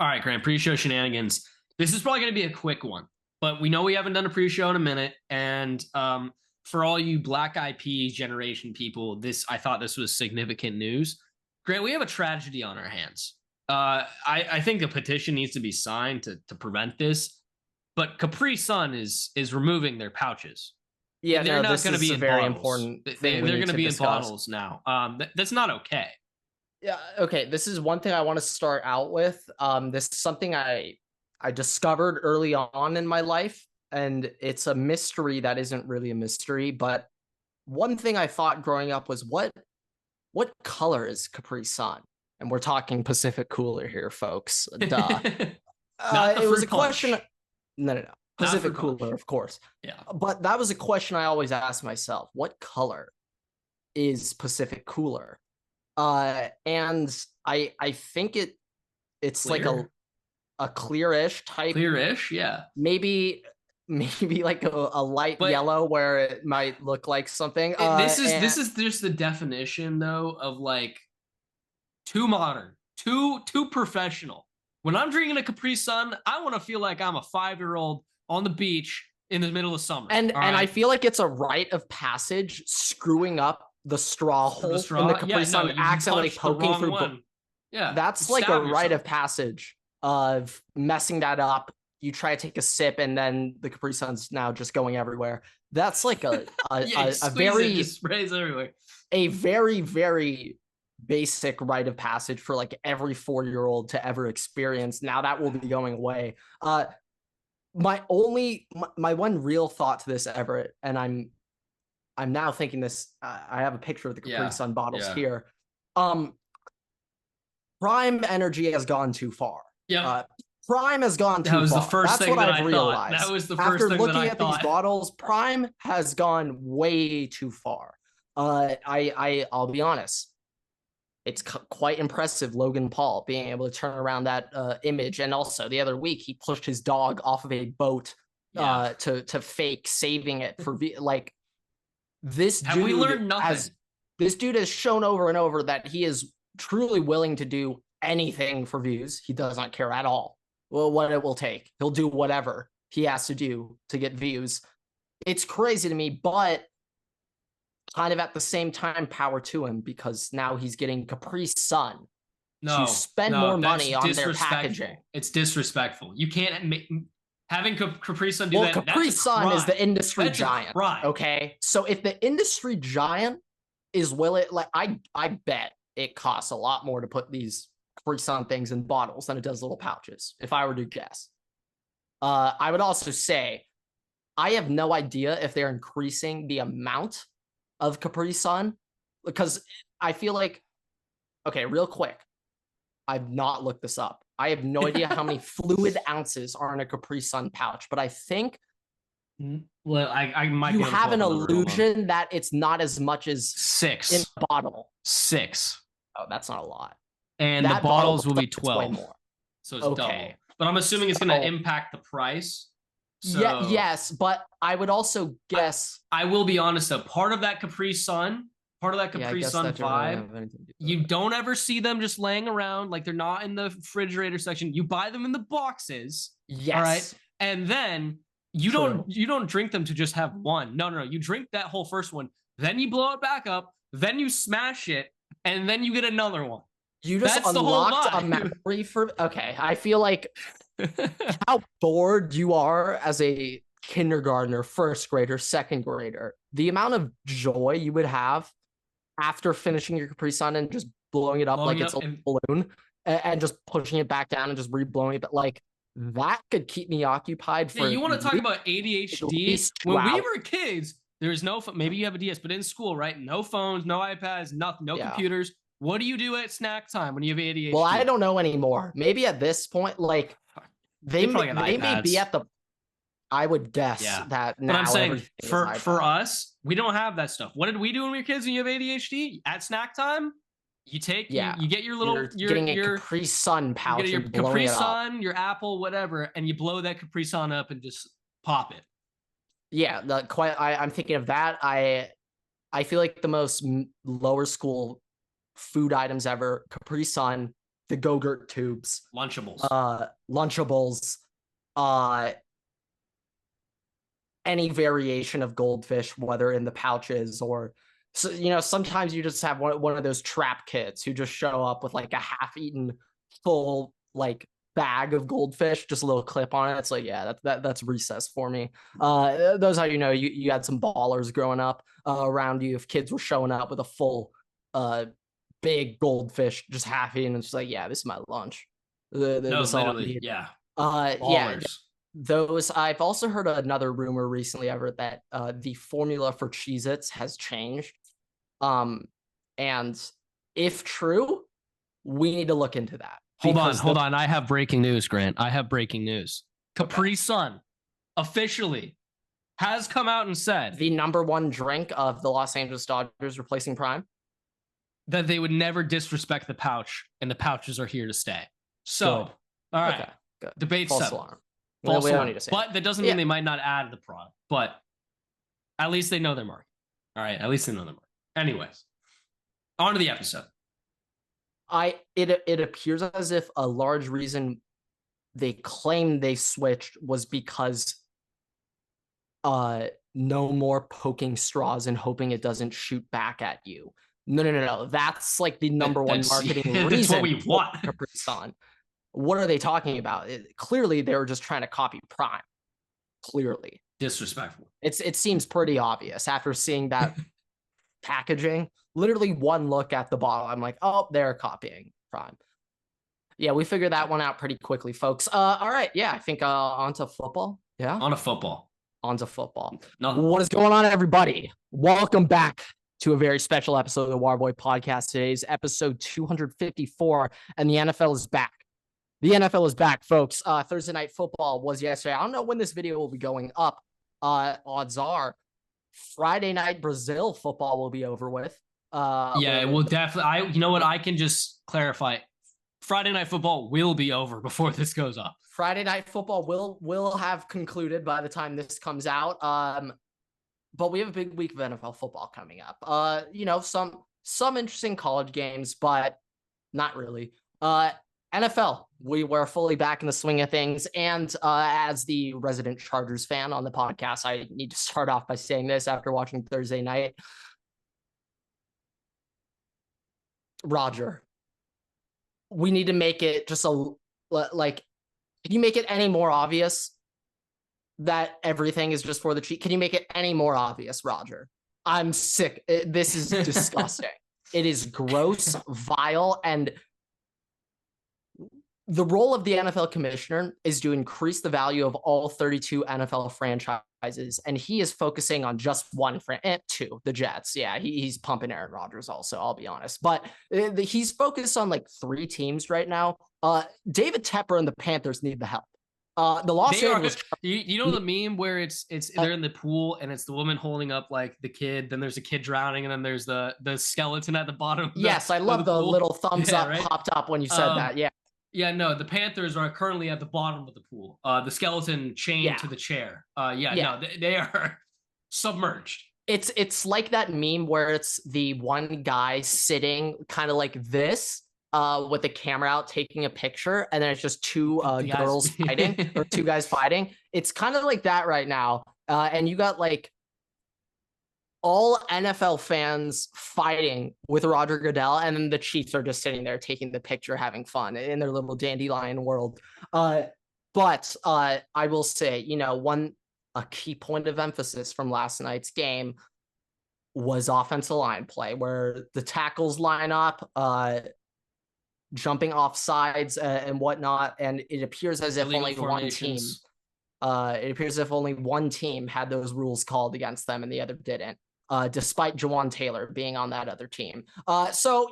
All right, Grant, pre-show shenanigans. This is probably going to be a quick one, but we know we haven't done a pre-show in a minute. And for all you Black Eyed Peas generation people, I thought this was significant news. Grant, we have a tragedy on our hands. I think a petition needs to be signed to prevent this. But Capri Sun is removing their pouches. Yeah, they're no, not this going to is be a in very bottles. important They're thing we going need to to be in discuss. bottles now. That's not okay. Yeah, okay. This is one thing I want to start out with. This is something I discovered early on in my life, and it's a mystery that isn't really a mystery. But one thing I thought growing up was what color is Capri Sun? And we're talking Pacific Cooler here, folks. Duh. Not the It was a fruit punch. question. No. Pacific fruit punch. Cooler, of course. Yeah. But that was a question I always asked myself. What color is Pacific Cooler? And I think it's Clear? like a clearish type. Clearish, yeah. Maybe like a light yellow where it might look like something. This is just the definition though of like too modern, too professional. When I'm drinking a Capri Sun, I want to feel like I'm a 5-year-old on the beach in the middle of summer. And I feel like it's a rite of passage screwing up the straw hole in the Capri Sun, accidentally poking through. Yeah, that's like a rite of passage of messing that up. You try to take a sip, and then the Capri Sun's now just going everywhere. That's like a very just sprays everywhere. A very, very basic rite of passage for like every 4-year-old to ever experience. Now that will be going away. My one real thought to this, Everett, and I'm now thinking this. I have a picture of the Capri Sun bottles here. Prime energy has gone too far. Yeah. Prime has gone too far. That was the first thing that I realized. That was the first thing that I thought. After looking at these bottles, Prime has gone way too far. I'll be honest. It's quite impressive, Logan Paul being able to turn around that image. And also the other week, he pushed his dog off of a boat to fake saving it for like this. Have we learned nothing? This dude has shown over and over that he is truly willing to do anything for views. He does not care at all. Well, what it will take. He'll do whatever he has to do to get views. It's crazy to me, but kind of at the same time, power to him, because now he's getting Capri Sun to spend more money on their packaging. It's disrespectful. You can't having Capri Sun do that. Capri Sun is the industry giant. Right. Okay. So if the industry giant is willing, like I bet it costs a lot more to put these Capri Sun things in bottles than it does little pouches, if I were to guess. I would also say I have no idea if they're increasing the amount of Capri Sun, because I feel like, okay, real quick, I've not looked this up. I have no idea how many fluid ounces are in a Capri Sun pouch, but I think I might you have an illusion that it's not as much as 6 in a bottle. 6. Oh, that's not a lot. And that the bottles will be 12. More. So it's double. But I'm assuming it's going to impact the price. So, yes, but I would also guess. I will be honest though. Part of that Capri Sun vibe, you don't ever see them just laying around like they're not in the refrigerator section. You buy them in the boxes. Yes. All right. And then you don't drink them to just have one. No. You drink that whole first one, then you blow it back up, then you smash it, and then you get another one. You just unlocked a memory for. Okay, I feel like how bored you are as a kindergartner, first grader, second grader. The amount of joy you would have after finishing your Capri Sun and just blowing it up like it's a balloon and just pushing it back down and just re-blowing it. But like that could keep me occupied for. Yeah, you want to talk about ADHD? When we were kids, there was no. Maybe you have a DS, but in school, right? No phones, no iPads, nothing, no computers. What do you do at snack time when you have ADHD? Well, I don't know anymore. Maybe at this point, like they may be at the. I would guess that now. But I'm saying for us, we don't have that stuff. What did we do when we were kids and you have ADHD? At snack time, you take you get your little your Capri Sun pouch. You get your Capri Sun, your apple, whatever, and you blow that Capri Sun up and just pop it. Yeah, I'm thinking of that. I feel like the most lower school food items ever: Capri Sun, the Go-Gurt tubes, Lunchables, any variation of goldfish, whether in the pouches or, so, sometimes you just have one of those trap kids who just show up with like a half-eaten full like bag of goldfish, just a little clip on it. It's like, yeah, that's recess for me. Those how you had some ballers growing up around you. If kids were showing up with a full big goldfish just half eaten, it's just like, yeah, this is my lunch. Literally, yeah. Yeah. Those, I've also heard another rumor recently, Everett, that the formula for Cheez-Its has changed. And if true, we need to look into that. Hold on. I have breaking news, Grant. I have breaking news. Capri Sun officially has come out and said the number one drink of the Los Angeles Dodgers replacing Prime, that they would never disrespect the pouch, and the pouches are here to stay. So, good. All right. Good. Debate false settled. alarm. False we alarm. Don't need to say but that doesn't mean they might not add the product. But at least they know their market. All right. At least they know their market. Anyways, on to the episode. It appears as if a large reason they claim they switched was because no more poking straws and hoping it doesn't shoot back at you. No. That's like the number one marketing reason. That's what we want. Capri Sun. What are they talking about? Clearly, they were just trying to copy Prime. Clearly. Disrespectful. It seems pretty obvious after seeing that packaging. Literally one look at the bottle, I'm like, oh, they're copying Prime. Yeah, we figured that one out pretty quickly, folks. All right, yeah, I think on to football. Yeah? On to football. What is going on, everybody? Welcome back to a very special episode of the Waterboy Podcast. Today's episode 254, and the NFL is back. The NFL is back, folks. Thursday Night Football was yesterday. I don't know when this video will be going up. Odds are Friday Night Brazil football will be over with. It will definitely. You know what? I can just clarify. Friday Night Football will be over before this goes up. Friday Night Football will have concluded by the time this comes out. But we have a big week of NFL football coming up. Some interesting college games, but not really. NFL, we were fully back in the swing of things. And as the resident Chargers fan on the podcast, I need to start off by saying this after watching Thursday night. Roger, we need to make it just can you make it any more obvious that everything is just for the cheat? Can you make it any more obvious, Roger? I'm sick. This is disgusting. It is gross, vile, and the role of the NFL commissioner is to increase the value of all 32 NFL franchises, and he is focusing on just one two, the Jets. Yeah, he's pumping Aaron Rodgers also, I'll be honest. But he's focused on like 3 teams right now. David Tepper and the Panthers need the help. The Los Angeles. You know the meme where it's they're in the pool and it's the woman holding up like the kid, then there's a kid drowning, and then there's the skeleton at the bottom. Yes, I love the little thumbs up right? Popped up when you said that. Yeah. Yeah, no, the Panthers are currently at the bottom of the pool. The skeleton chained to the chair. No, they are submerged. It's like that meme where it's the one guy sitting kind of like this, with the camera out taking a picture, and then it's just 2 girls fighting or 2 guys fighting. It's kind of like that right now. And you got like all NFL fans fighting with Roger Goodell, and then the Chiefs are just sitting there taking the picture, having fun in their little dandelion world. But I will say, a key point of emphasis from last night's game was offensive line play, where the tackles line up, jumping off sides and whatnot, and it appears as if only one team. It appears as if only one team had those rules called against them, and the other didn't. Despite Jawan Taylor being on that other team. So,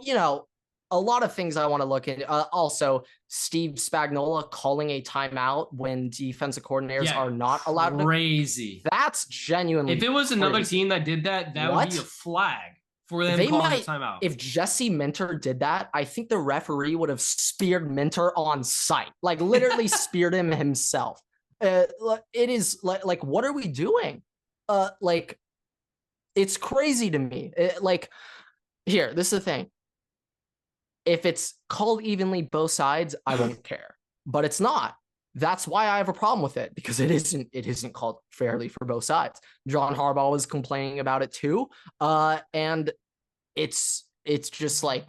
a lot of things I want to look at. Also, Steve Spagnuolo calling a timeout when defensive coordinators are not allowed crazy. That's genuinely If it was another team that did that, would be a flag for them calling a timeout. If Jesse Minter did that, I think the referee would have speared Minter on sight. Like, literally speared him himself. It is like, what are we doing? It's crazy to me. Here, this is the thing. if it's called evenly both sides, I won't care. But it's not. That's why I have a problem with it, because it isn't called fairly for both sides. John Harbaugh was complaining about it too. And it's just like,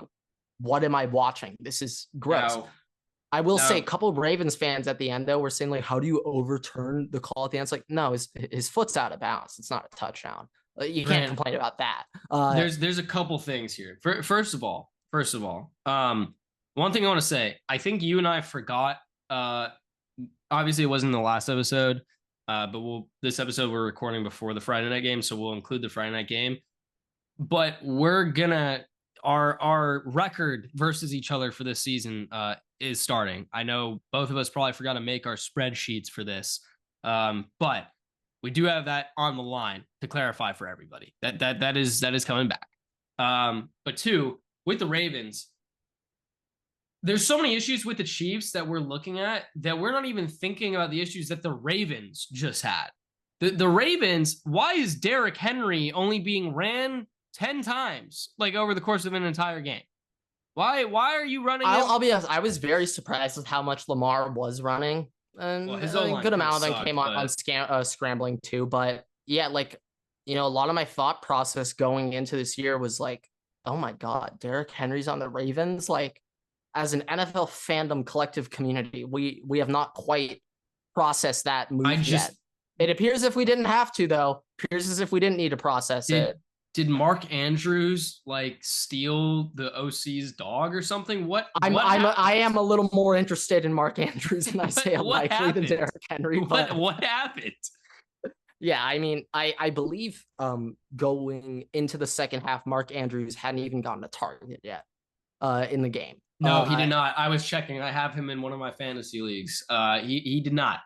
what am I watching? This is gross. I will say a couple of Ravens fans at the end, though, were saying, like, how do you overturn the call at the end? It's like, no, his foot's out of bounds. It's not a touchdown. You can't complain about that. There's a couple things here. First of all, one thing I want to say, I think you and I forgot, obviously it wasn't the last episode, but this episode we're recording before the Friday night game, so we'll include the Friday night game. But we're gonna our record versus each other for this season is starting. I know both of us probably forgot to make our spreadsheets for this, but we do have that on the line to clarify for everybody. That is coming back. But two, with the Ravens, there's so many issues with the Chiefs that we're looking at that we're not even thinking about the issues that the Ravens just had. The Ravens, why is Derrick Henry only being ran 10 times like over the course of an entire game? Why are you running? I'll be honest, I was very surprised with how much Lamar was running. And a good amount of them came on scrambling too. But yeah, like, a lot of my thought process going into this year was like, oh my God, Derrick Henry's on the Ravens. Like, as an NFL fandom collective community, we have not quite processed that move yet. It appears if we didn't have to, though. It appears as if we didn't need to process it. Did Mark Andrews like steal the OC's dog or something? I am a little more interested in Mark Andrews and Isaiah Likely than Derrick Henry. What happened? Yeah, I mean, I believe going into the second half, Mark Andrews hadn't even gotten a target yet in the game. No, he did not. I was checking. I have him in one of my fantasy leagues. He did not.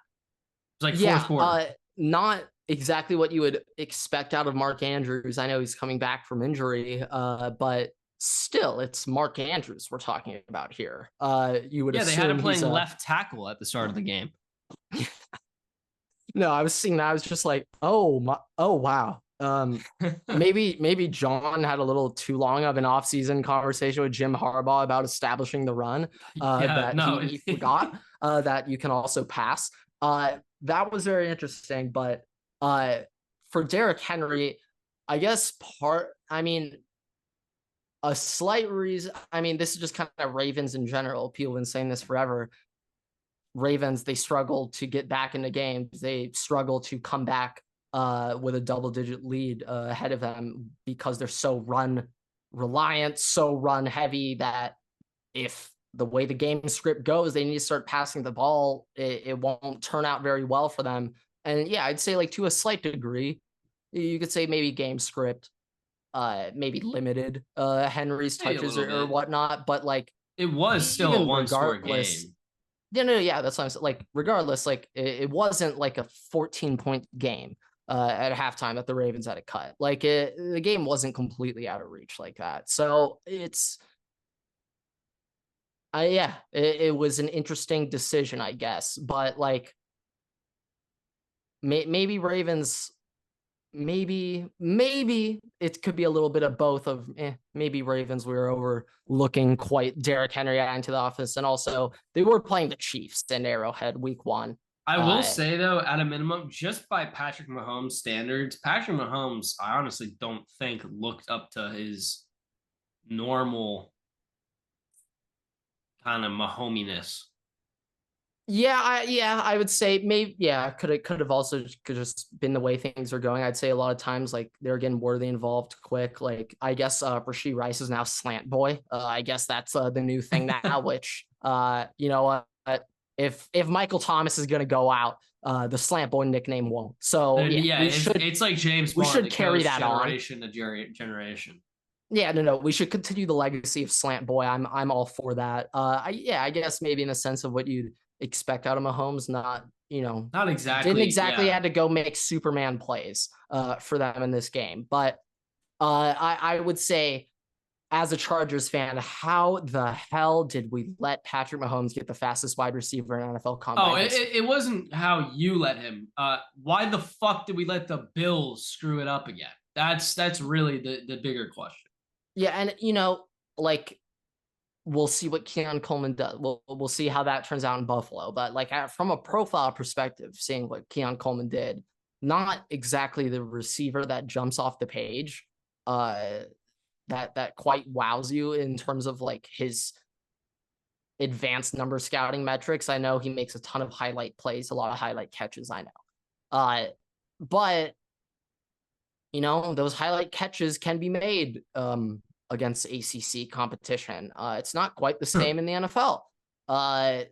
It was like fourth quarter. Not exactly what you would expect out of Mark Andrews. I know he's coming back from injury, but still, it's Mark Andrews we're talking about here. You would assume they had him playing left tackle at the start of the game. No, I was seeing that. I was just like, oh wow. Maybe John had a little too long of an offseason conversation with Jim Harbaugh about establishing the run. He forgot that you can also pass. That was very interesting, but for Derrick Henry, I guess a slight reason, this is just kind of Ravens in general. People have been saying this forever. Ravens, they struggle to get back into games. They struggle to come back with a double-digit lead ahead of them because they're so run reliant, so run heavy that if the way the game script goes, they need to start passing the ball. It won't turn out very well for them. And yeah, I'd say like to a slight degree, you could say maybe game script, maybe limited Henry's touches or whatnot, but like it was still a one-score game. Yeah, that's what I'm saying. Like regardless, like it wasn't like a 14-point game at halftime that the Ravens had to cut. Like the game wasn't completely out of reach like that. So it's. It was an interesting decision, I guess, but like maybe Ravens, maybe it could be a little bit of both of maybe Ravens were overlooking quite Derrick Henry into the offense, and also they were playing the Chiefs in Arrowhead week 1. I will say though, at a minimum, just by Patrick Mahomes standards, Patrick Mahomes, I honestly don't think looked up to his normal kind of Mahominess. I would say maybe could have also just been the way things are going. I'd say a lot of times like they're getting Worthy involved quick. Like I guess Rashee Rice is now slant boy. I guess that's the new thing now. Which if Michael Thomas is gonna go out, the slant boy nickname won't. So it's like James. We should carry that generation to generation. Yeah, no, we should continue the legacy of slant boy. I'm all for that. I guess maybe in the sense of what you'd expect out of Mahomes, not exactly. Didn't exactly had to go make Superman plays for them in this game. But I would say, as a Chargers fan, how the hell did we let Patrick Mahomes get the fastest wide receiver in NFL combine? It wasn't how you let him. Why the fuck did we let the Bills screw it up again? That's really the bigger question. Yeah, and like we'll see what Keon Coleman does. We'll see how that turns out in Buffalo. But like from a profile perspective, seeing what Keon Coleman did, not exactly the receiver that jumps off the page, that quite wows you in terms of like his advanced number scouting metrics. I know he makes a ton of highlight plays, a lot of highlight catches. I know, but those highlight catches can be made against ACC competition. It's not quite the same in the NFL.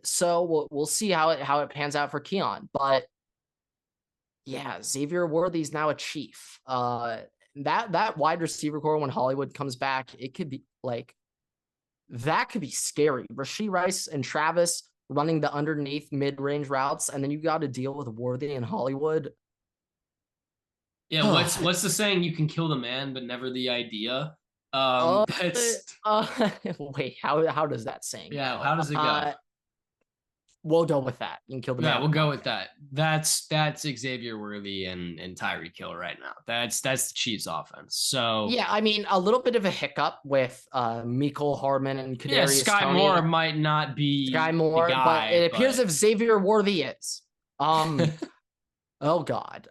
So we'll see how it pans out for Keon. But yeah, Xavier Worthy's now a Chief. That wide receiver core when Hollywood comes back, it could be like that could be scary. Rashee Rice and Travis running the underneath mid-range routes, and then you got to deal with Worthy and Hollywood. Yeah, what's the saying? You can kill the man, but never the idea. Wait, how does that saying? Yeah, how does it go? We'll go with that. You can kill the man. Yeah, we'll go with that. That's Xavier Worthy and Tyreek Hill right now. That's the Chiefs offense. So yeah, I mean a little bit of a hiccup with Mecole Hardman and Kadarius yeah, Sky Toney. Moore might not be Sky Moore, the guy, but it appears if Xavier Worthy is. Oh God.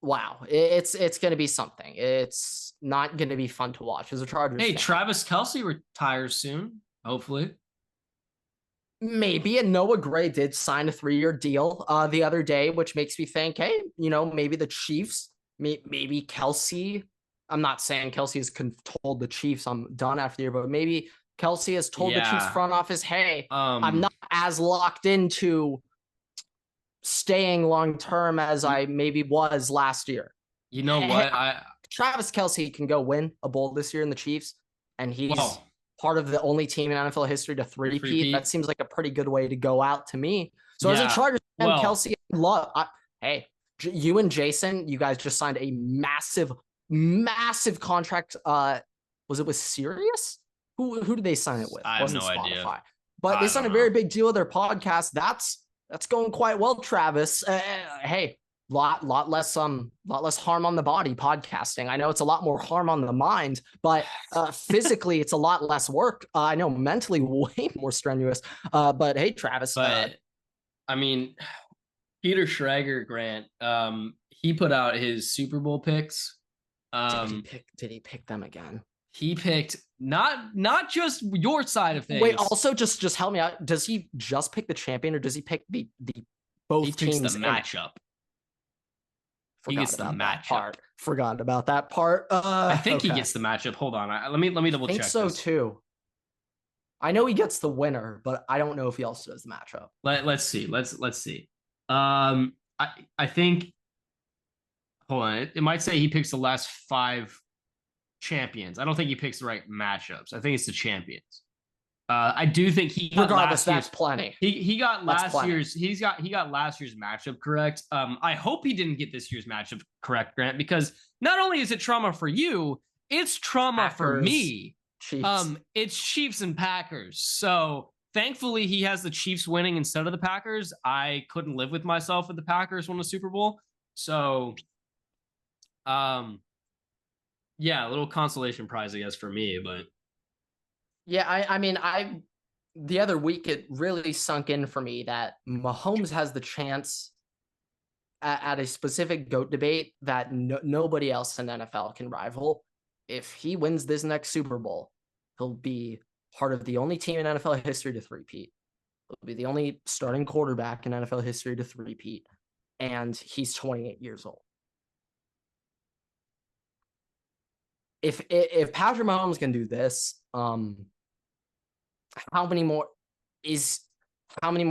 Wow, it's gonna be something. It's not gonna be fun to watch as a Chargers fan. Travis Kelce retires soon, hopefully. Maybe, and Noah Gray did sign a 3-year deal the other day, which makes me think, hey, maybe the Chiefs, maybe Kelce. I'm not saying Kelce has told the Chiefs I'm done after the year, but maybe Kelce has told the Chiefs front office, hey, I'm not as locked into staying long term as I maybe was last year. You know what? Travis Kelce can go win a bowl this year in the Chiefs, and he's part of the only team in NFL history to three-peat. That seems like a pretty good way to go out to me. So as a Chargers fan, Kelce, hey, you and Jason, you guys just signed a massive contract. Was it with Sirius? Who did they sign it with? I have no idea. But they signed a very big deal with their podcast. That's going quite well, Travis. Hey, lot less harm on the body podcasting. I know it's a lot more harm on the mind, but physically it's a lot less work. I know mentally way more strenuous. But hey, Travis. But I mean, Peter Schrager, Grant, he put out his Super Bowl picks. Did he pick them again? He picked not just your side of things. Wait, also just help me out. Does he just pick the champion, or does he pick the both teams? He picks the matchup. He gets the matchup. Forgot about that part. I think he gets the matchup. Hold on. Let me double check. I think so too. I know he gets the winner, but I don't know if he also does the matchup. Let's see. Let's see. I think. Hold on. It might say he picks the last 5 champions. I don't think he picks the right matchups. I think it's the champions. I do think he got that's plenty. He got last year's. He got last year's matchup correct. I hope he didn't get this year's matchup correct, Grant, because not only is it trauma for you, it's trauma for me. Chiefs. It's Chiefs and Packers. So thankfully he has the Chiefs winning instead of the Packers. I couldn't live with myself if the Packers won the Super Bowl. So, yeah, a little consolation prize, I guess, for me, but. Yeah, I mean, the other week it really sunk in for me that Mahomes has the chance at a specific GOAT debate that nobody else in the NFL can rival. If he wins this next Super Bowl, he'll be part of the only team in NFL history to three-peat. He'll be the only starting quarterback in NFL history to three-peat, and he's 28 years old. If Patrick Mahomes can do this, how many more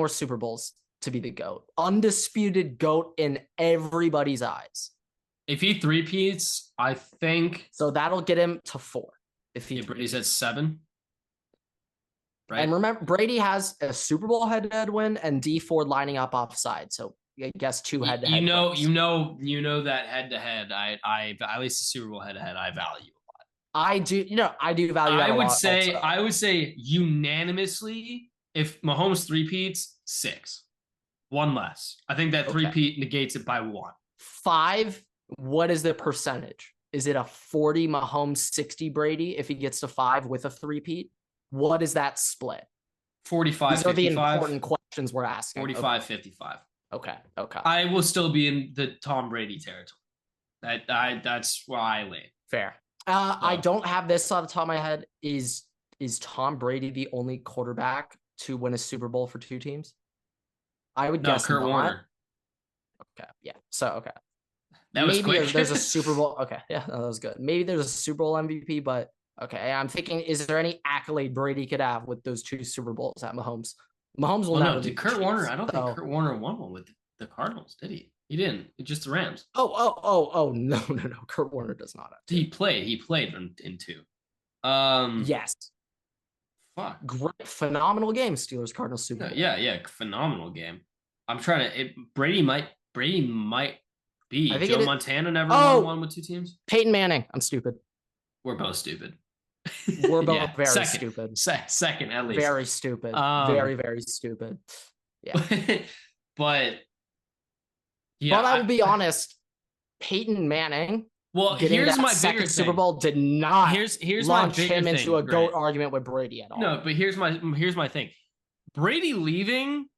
Super Bowls to be the GOAT? Undisputed GOAT in everybody's eyes. If he three-peats, I think so that'll get him to 4. If Brady's at 7. Right. And remember, Brady has a Super Bowl head-to-head win and D Ford lining up offside. So I guess 2 head-to-head. You know that head-to-head. I at least the Super Bowl head-to-head I value. I do value that. I would say unanimously, if Mahomes three-peats, 6. 1 less. I think that three-peat negates it by 1. 5. What is the percentage? Is it a 40 Mahomes, 60 Brady if he gets to 5 with a three-peat? What is that split? 45, These are 55. the important questions we're asking. 45, 55. Okay. I will still be in the Tom Brady territory. That's where I lean. Fair. I don't have this off the top of my head. Is Tom Brady the only quarterback to win a Super Bowl for two teams? I would guess Kurt not. Warner. Okay. Yeah. So, okay. That was quick. There's a Super Bowl. Okay. Yeah, that was good. Maybe there's a Super Bowl MVP, but okay. I'm thinking, is there any accolade Brady could have with those two Super Bowls at Mahomes? Mahomes will never. Did Kurt Warner? I don't think Kurt Warner won one with the Cardinals, did he? He didn't. It's just the Rams. Oh, no. Kurt Warner does not have to. He played in two. Yes. Fuck. Great, phenomenal game, Steelers Cardinals Super Bowl. Yeah, phenomenal game. I'm trying to. Brady might be. I think Joe Montana never won one with two teams. Peyton Manning. I'm stupid. We're both stupid. We're both very stupid. Second, at least. Very stupid. Very, very stupid. Yeah. But I will be honest. Peyton Manning. Well, here's my bigger Super Bowl did not here's launch my him into a GOAT argument with Brady at all. No, but here's my thing. Brady leaving,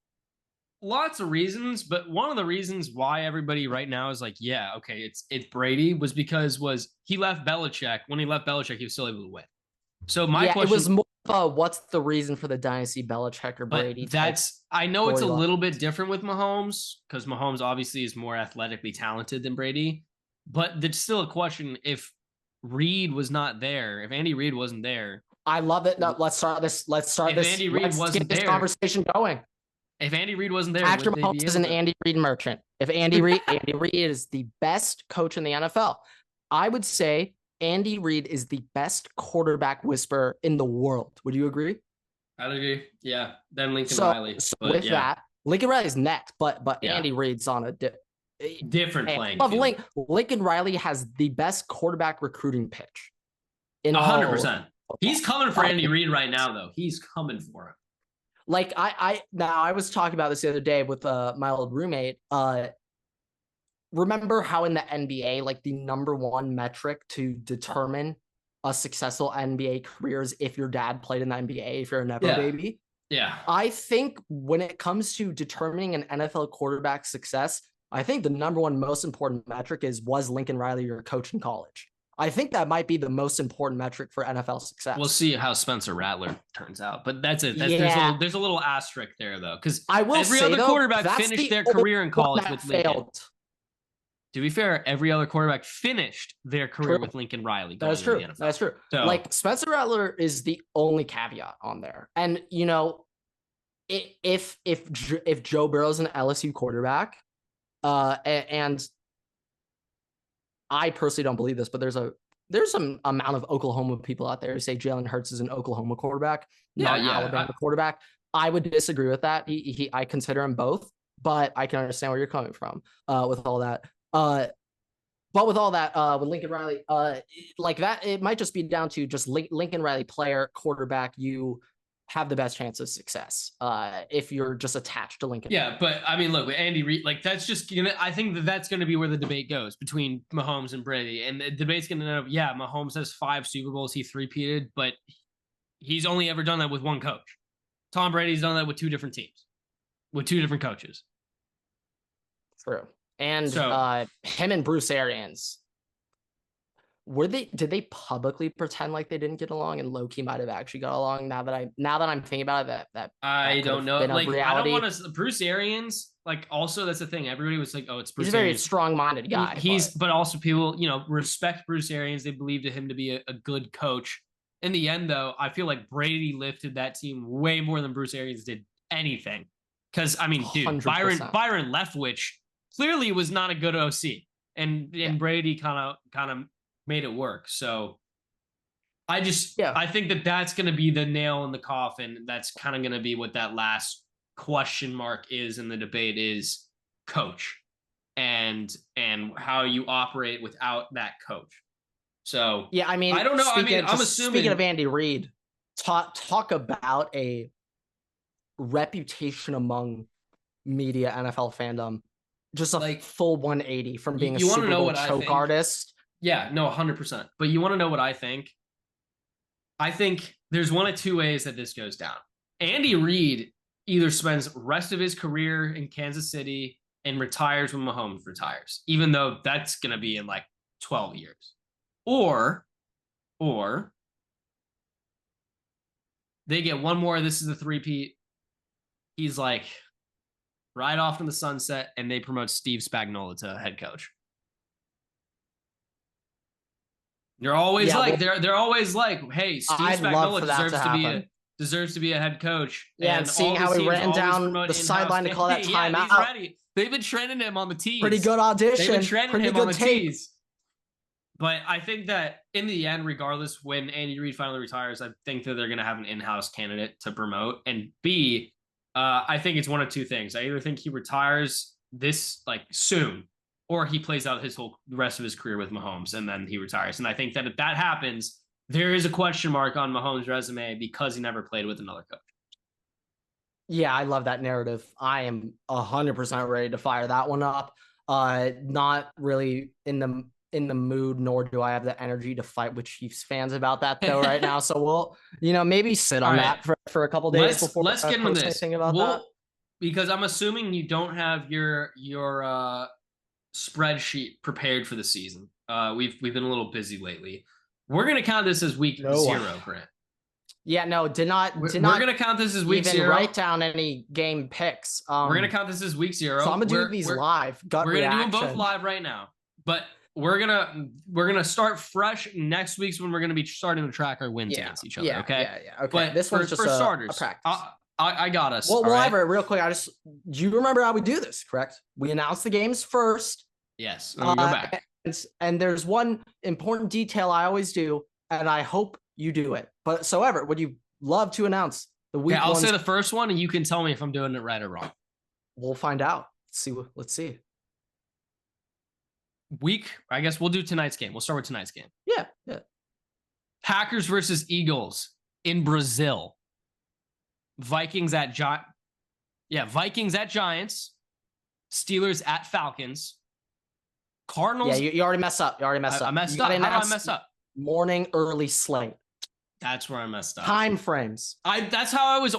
lots of reasons, but one of the reasons why everybody right now is like, yeah, okay, it's Brady was because he left Belichick. When he left Belichick, he was still able to win. So my question, it was more what's the reason for the dynasty, Belichick or Brady? I know it's a little bit different with Mahomes because Mahomes obviously is more athletically talented than Brady. But there's still a question if Reed was not there, if Andy Reid wasn't there. I love it. No, let's start this. If Andy Reid wasn't there, conversation going. If Andy Reid wasn't there, Patrick Mahomes is an Andy Reid merchant. If Andy Reid is the best coach in the NFL, I would say Andy Reid is the best quarterback whisperer in the world. Would you agree? I'd agree. Yeah. Then Lincoln Riley. So with that, Lincoln Riley's next, but Andy Reid's on a different playing field. Lincoln Riley has the best quarterback recruiting pitch. 100%. He's coming for Andy Reid right now, though. He's coming for him. Like I was talking about this the other day with my old roommate. Remember how in the NBA, like the number one metric to determine a successful NBA career is if your dad played in the NBA, if you're a Nepo baby? Yeah. I think when it comes to determining an NFL quarterback success, I think the number one most important metric was Lincoln Riley your coach in college? I think that might be the most important metric for NFL success. We'll see how Spencer Rattler turns out, but that's it. There's a little asterisk there though, because every other quarterback finished their career in college with Lincoln. To be fair, every other quarterback finished their career with Lincoln Riley. That's true. That's true. So, like Spencer Rattler is the only caveat on there, and you know, if Joe Burrow's an LSU quarterback, and I personally don't believe this, but there's some amount of Oklahoma people out there who say Jalen Hurts is an Oklahoma quarterback, not an Alabama quarterback. I would disagree with that. I consider him both, but I can understand where you're coming from with all that. But with all that, with Lincoln Riley, like that, it might just be down to just Lincoln Riley player, quarterback, you have the best chance of success if you're just attached to Lincoln. Yeah, but I mean, look, with Andy Reid, like that's just I think that's gonna be where the debate goes between Mahomes and Brady, and the debate's gonna end up. Yeah, Mahomes has 5 Super Bowls, he three-peated, but he's only ever done that with one coach. Tom Brady's done that with 2 different teams, with 2 different coaches. True, and him and Bruce Arians. Did they publicly pretend like they didn't get along and low-key might have actually got along? Now that I'm thinking about it, that I don't know. Like I don't want to Bruce Arians, like also that's the thing. Everybody was like, oh, it's Bruce He's a very Arians. strong-minded guy. But also people, respect Bruce Arians. They believed him to be a good coach. In the end, though, I feel like Brady lifted that team way more than Bruce Arians did anything. Because I mean, dude, 100%. Byron Leftwich clearly was not a good OC. And Brady kind of made it work. So I think that's going to be the nail in the coffin. That's kind of going to be what that last question mark is in the debate is coach and how you operate without that coach. So yeah, I mean, I don't know. I'm assuming. Speaking of Andy Reid, talk about a reputation among media, NFL fandom, just a full 180 from being a Super Bowl choke artist. Yeah, no, 100%. But you want to know what I think? I think there's one of two ways that this goes down. Andy Reid either spends rest of his career in Kansas City and retires when Mahomes retires, even though that's going to be in like 12 years. Or they get one more. This is a three-peat. He's like right off in the sunset, and they promote Steve Spagnuolo to head coach. They're always they're always like, hey, Steve Spagnuolo deserves to be a head coach. Yeah, and seeing how he ran down the sideline to call that timeout. Yeah, he's ready. They've been trending him on the tees. Pretty good audition. They've been trending him on the tees. But I think that in the end, regardless, when Andy Reid finally retires, I think that they're going to have an in-house candidate to promote. And B, I think it's one of two things. I either think he retires this like soon, or he plays out the rest of his career with Mahomes and then he retires. And I think that if that happens, there is a question mark on Mahomes' resume because he never played with another coach. Yeah, I love that narrative. I am 100% ready to fire that one up. Not really in the mood, nor do I have the energy to fight with Chiefs fans about that though right now. So we'll, maybe sit on that for a couple days before let's get into this. About that. Because I'm assuming you don't have your spreadsheet prepared for the season. We've been a little busy lately. We're gonna count this as week 0, Grant. Yeah, no, we're gonna count this as week 0. Write down any game picks. We're gonna count this as week 0. So I'm gonna do these live. We're gonna do them both live right now. But we're gonna start fresh next week's when we're gonna be starting to track our wins against each other. Okay. Yeah. Okay. But this one's just for starters. A practice. I got us. Well, Everett, real quick. Do you remember how we do this? Correct. We announce the games first. Yes. Let me go back. And there's one important detail I always do, and I hope you do it. But so Everett, would you love to announce the week? I'll say the first one, and you can tell me if I'm doing it right or wrong. We'll find out. Let's see. I guess we'll do tonight's game. We'll start with tonight's game. Yeah. Packers versus Eagles in Brazil. Vikings at Giants. Steelers at Falcons. Cardinals. Yeah, you already messed up. I messed up. How did I mess up? Morning early slate. That's where I messed up. Time frames. That's how I was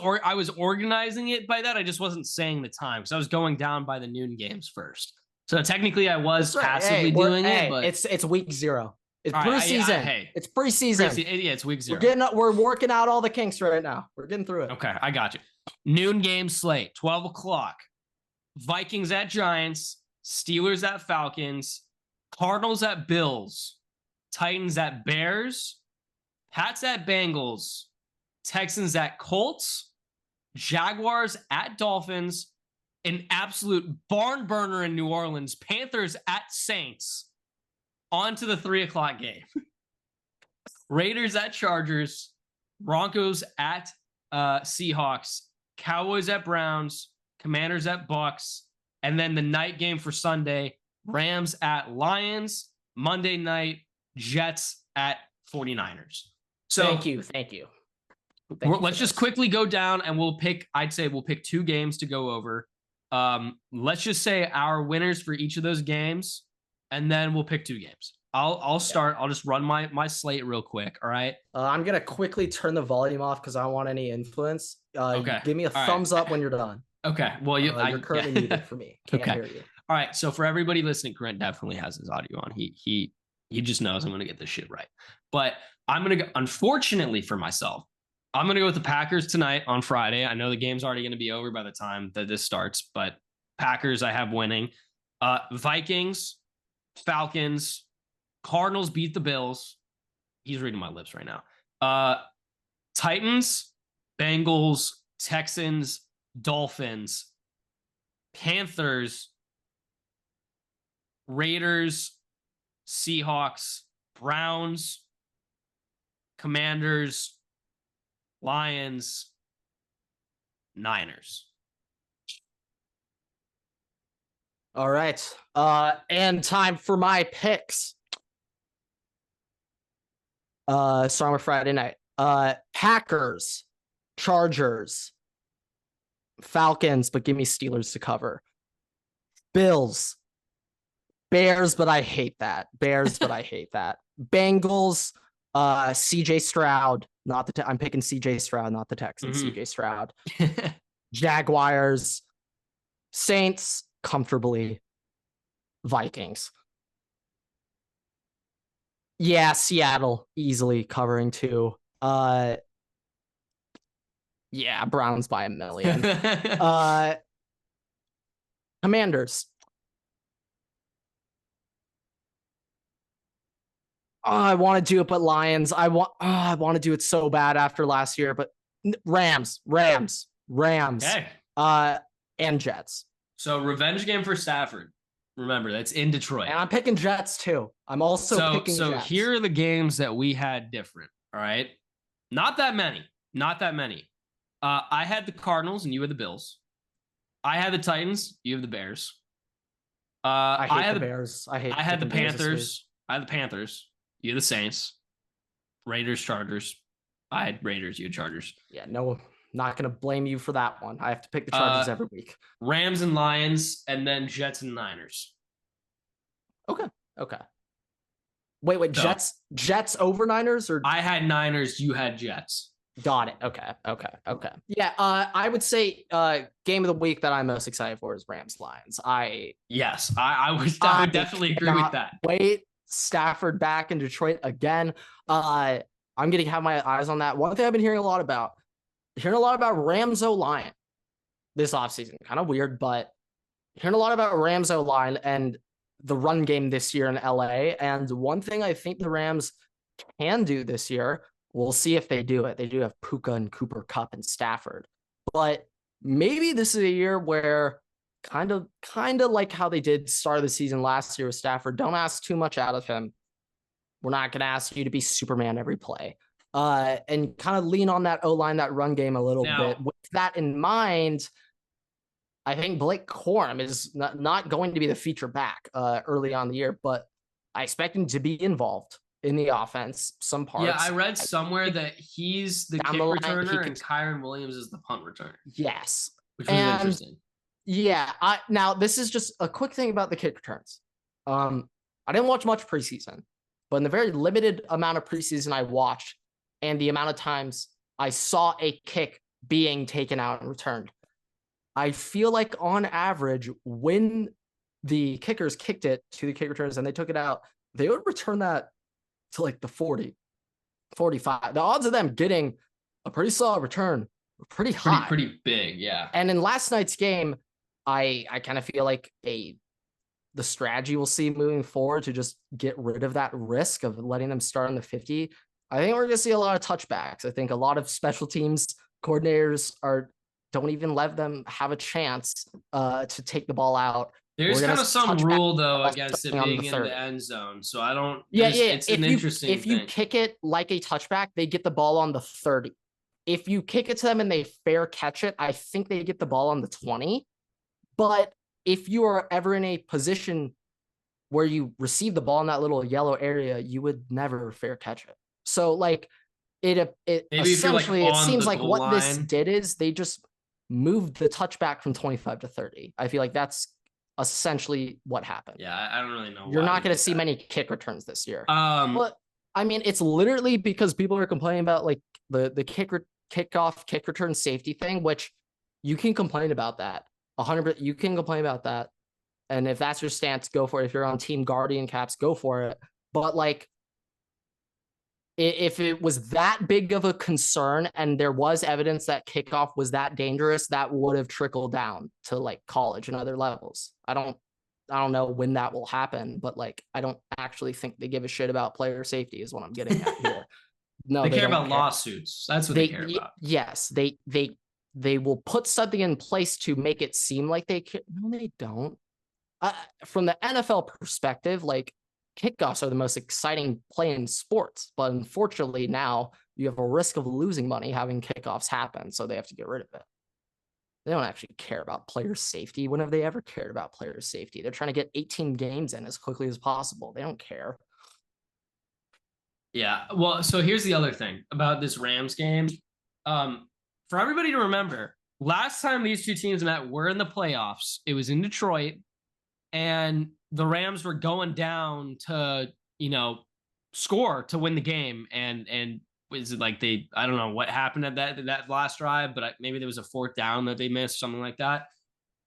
organizing it by that. I just wasn't saying the time because I was going down by the noon games first. So technically, I was passively doing it. But it's week 0. It's preseason. It's preseason. It's week 0. We're working out all the kinks right now. We're getting through it. Okay, I got you. Noon game slate, 12 o'clock. Vikings at Giants. Steelers at Falcons. Cardinals at Bills. Titans at Bears. Pats at Bengals. Texans at Colts. Jaguars at Dolphins. An absolute barn burner in New Orleans. Panthers at Saints. On to the 3 o'clock game. Raiders at Chargers. Broncos at Seahawks. Cowboys at Browns. Commanders at Bucks. And then the night game for Sunday. Rams at Lions. Monday night. Jets at 49ers. So Thank you. Let's just quickly go down and we'll pick 2 games to go over. Let's just say our winners for each of those games, and then we'll pick 2 games. I'll start. I'll just run my slate real quick. All right. I'm gonna quickly turn the volume off because I don't want any influence. Okay. Give me a thumbs up when you're done. Okay. Well, you're currently muted for me. Can't hear you. All right. So for everybody listening, Grant definitely has his audio on. He just knows I'm gonna get this shit right. But I'm gonna go. Unfortunately for myself, I'm going to go with the Packers tonight on Friday. I know the game's already going to be over by the time that this starts, but Packers I have winning. Vikings, Falcons, Cardinals beat the Bills. He's reading my lips right now. Titans, Bengals, Texans, Dolphins, Panthers, Raiders, Seahawks, Browns, Commanders, Lions, Niners. All right. And time for my picks. Starting with Friday night. Packers, Chargers, Falcons, but give me Steelers to cover. Bills, Bears, but I hate that. Bengals, CJ Stroud, I'm picking CJ Stroud, not the Texans. CJ Stroud. Jaguars, Saints, comfortably. Vikings. Yeah, Seattle easily covering 2. Yeah, Browns by a million. Commanders. Oh, I want to do it, but Lions. I want to do it so bad after last year, but Rams. Okay. And Jets. So revenge game for Stafford. Remember, that's in Detroit. And I'm picking Jets too. I'm also picking Jets. So here are the games that we had different. All right. Not that many. I had the Cardinals and you had the Bills. I had the Titans. You have the Bears. I hate the Bears. I had the Panthers. I had the Panthers. You had the Saints. Raiders, Chargers. I had Raiders. You had Chargers. Yeah, no, not going to blame you for that one. I have to pick the Chargers every week. Rams and Lions, and then Jets and Niners. Okay. Wait, so, Jets over Niners? Or I had Niners, you had Jets. Got it. Okay. Yeah, I would say game of the week that I'm most excited for is Rams Lions. I would definitely agree with that. Wait, Stafford back in Detroit again. I'm going to have my eyes on that. One thing I've been hearing a lot about Rams O-line this offseason. Kind of weird, but hearing a lot about Rams O-line and the run game this year in LA. And one thing I think the Rams can do this year, we'll see if they do it. They do have Puka and Cooper Kupp and Stafford, but maybe this is a year where kind of like how they did start of the season last year with Stafford. Don't ask too much out of him. We're not going to ask you to be Superman every play. And kind of lean on that O-line, that run game a little bit. With that in mind, I think Blake Corum is not going to be the feature back early on the year, but I expect him to be involved in the offense, some parts. Yeah, I read somewhere that he's the kick returner and Kyron Williams is the punt returner. Yes. Which was interesting. Yeah. Now, this is just a quick thing about the kick returns. I didn't watch much preseason, but in the very limited amount of preseason I watched and the amount of times I saw a kick being taken out and returned, I feel like on average, when the kickers kicked it to the kick returners and they took it out, they would return that to like the 40, 45. The odds of them getting a pretty solid return were pretty high. Pretty big, yeah. And in last night's game, I kind of feel like the strategy we'll see moving forward to just get rid of that risk of letting them start on the 50. I think we're going to see a lot of touchbacks. I think a lot of special teams coordinators don't even let them have a chance to take the ball out. There's kind of some rule though against it being in the end zone. So I don't. Yeah. It's an interesting If you kick it like a touchback, they get the ball on the 30. If you kick it to them and they fair catch it, I think they get the ball on the 20. But if you are ever in a position where you receive the ball in that little yellow area, you would never fair catch it. So like it essentially it seems like what line. This did is they just moved the touchback from 25 to 30. I feel like that's essentially what happened. Yeah, I don't really know. You're not going to see many kick returns this year. But I mean, it's literally because people are complaining about like the kickoff, kick return safety thing, which you can complain about that. 100%, you can complain about that. And if that's your stance, go for it. If you're on Team Guardian Caps, go for it. But like, if it was that big of a concern and there was evidence that kickoff was that dangerous, that would have trickled down to like college and other levels. I don't know when that will happen, but like, I don't actually think they give a shit about player safety is what I'm getting at here. No, they care about lawsuits. That's what they care about. Yes. They will put something in place to make it seem like they care. No, they don't. From the NFL perspective, like, kickoffs are the most exciting play in sports, but unfortunately now you have a risk of losing money having kickoffs happen, so they have to get rid of it. They don't actually care about player safety. When have they ever cared about player safety? They're trying to get 18 games in as quickly as possible. They don't care. Yeah, well, so here's the other thing about this Rams game. For everybody to remember, last time these two teams met were in the playoffs. It was in Detroit, and the Rams were going down to, score to win the game, and was it like I don't know what happened at that last drive, but maybe there was a fourth down that they missed, something like that.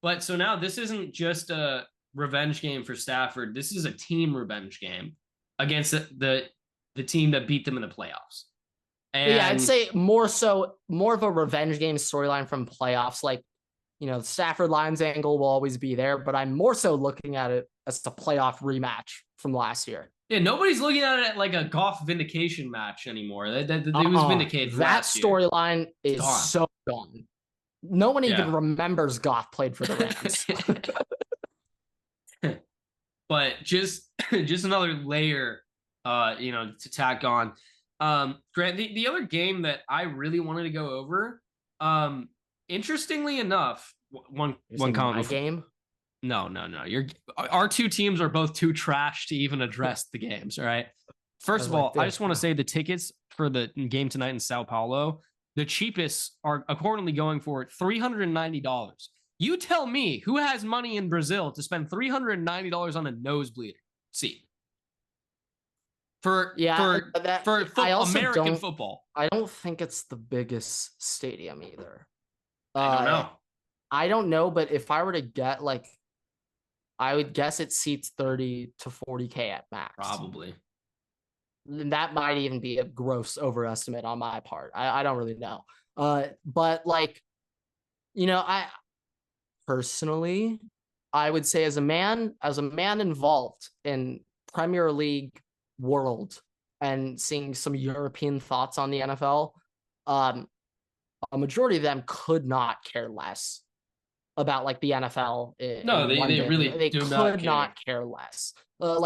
But so now this isn't just a revenge game for Stafford. This is a team revenge game against the team that beat them in the playoffs. And yeah, I'd say more of a revenge game storyline from playoffs. Like, the Stafford Lions angle will always be there, but I'm more so looking at it as a playoff rematch from last year. Yeah, nobody's looking at it like a Goff vindication match anymore. It was vindicated. That storyline is so gone. No one even remembers Goff played for the Rams. But just another layer, to tack on. Grant, the other game that I really wanted to go over, interestingly enough, one comment. Game? No. Our two teams are both too trash to even address the games. All right. First of all, I just want to say the tickets for the game tonight in Sao Paulo, the cheapest are accordingly going for $390. You tell me who has money in Brazil to spend $390 on a nosebleed seat for American football. I don't think it's the biggest stadium either. I don't know. I don't know, but if I were to get I would guess it seats 30 to 40K at max. Probably. That might even be a gross overestimate on my part. I don't really know. But I personally, I would say as a man involved in Premier League world and seeing some European thoughts on the NFL, a majority of them could not care less about the NFL. No, they really could not care less.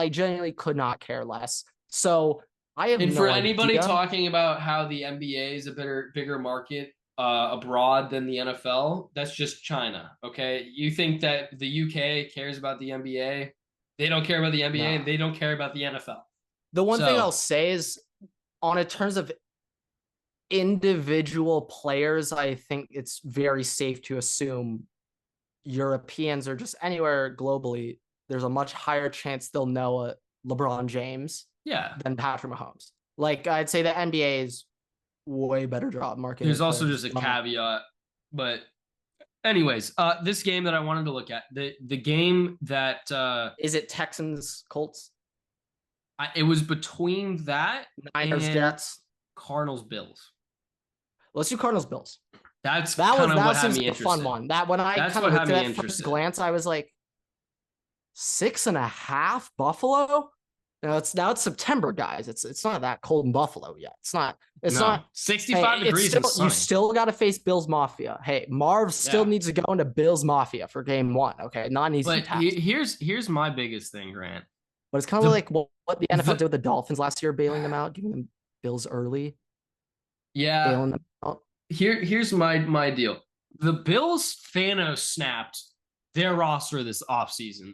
Genuinely could not care less. So I have for anybody talking about how the NBA is a bigger market abroad than the NFL, that's just China. Okay, you think that the UK cares about the NBA? They don't care about the NBA, and they don't care about the NFL. The one thing I'll say is, on in terms of individual players, I think it's very safe to assume Europeans or just anywhere globally, there's a much higher chance they'll know a LeBron James than Patrick Mahomes. I'd say the NBA is way better job market. There's also just a caveat, but anyways, this game that I wanted to look at, the game that is it Texans Colts? It was between that Niners Jets, Cardinals Bills. Let's do Cardinals Bills. That seems like a fun one. That when I kind of looked at it first glance, I was like, 6.5 Buffalo. Now it's September, guys. It's not that cold in Buffalo yet. It's not 65 degrees. You still got to face Bills Mafia. Hey, Marv still needs to go into Bills Mafia for game 1. Okay, not an easy task. Here's my biggest thing, Grant. But it's kind of like what the NFL did with the Dolphins last year, bailing them out, giving them Bills early. Yeah. Bailing them out. Here's my deal. The Bills Thanos snapped their roster this offseason.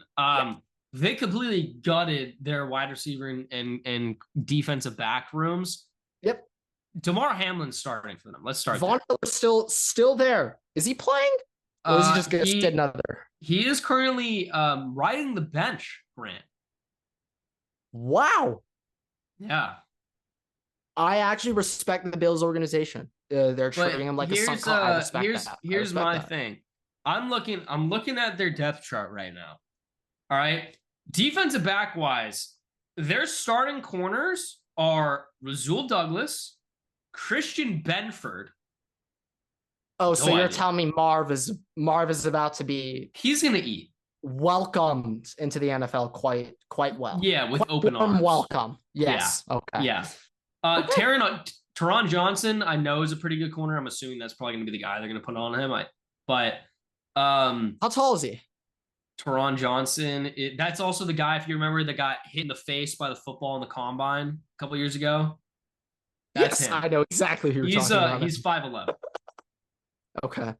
They completely gutted their wide receiver and defensive back rooms. Yep. DeMar Hamlin's starting for them. Let's start. Von Miller's still there. Is he playing? Or is he just going to sit another? He is currently riding the bench, Grant. Wow. Yeah. I actually respect the Bills organization. They're treating him like a sunk cost. Here's my thing. I'm looking at their depth chart right now. All right. Defensive back wise, their starting corners are Rasul Douglas, Christian Benford. Oh, so you're telling me Marv is about to be he's gonna eat. Welcomed into the NFL quite well. Yeah, with open arms. Welcome. Yes. Yeah. Okay. Yeah. Teron Johnson, I know, is a pretty good corner. I'm assuming that's probably going to be the guy they're going to put on him. How tall is he? Teron Johnson. That's also the guy, if you remember, that got hit in the face by the football in the combine a couple years ago. That's him. I know exactly who you're talking about. He's 5'11". Okay.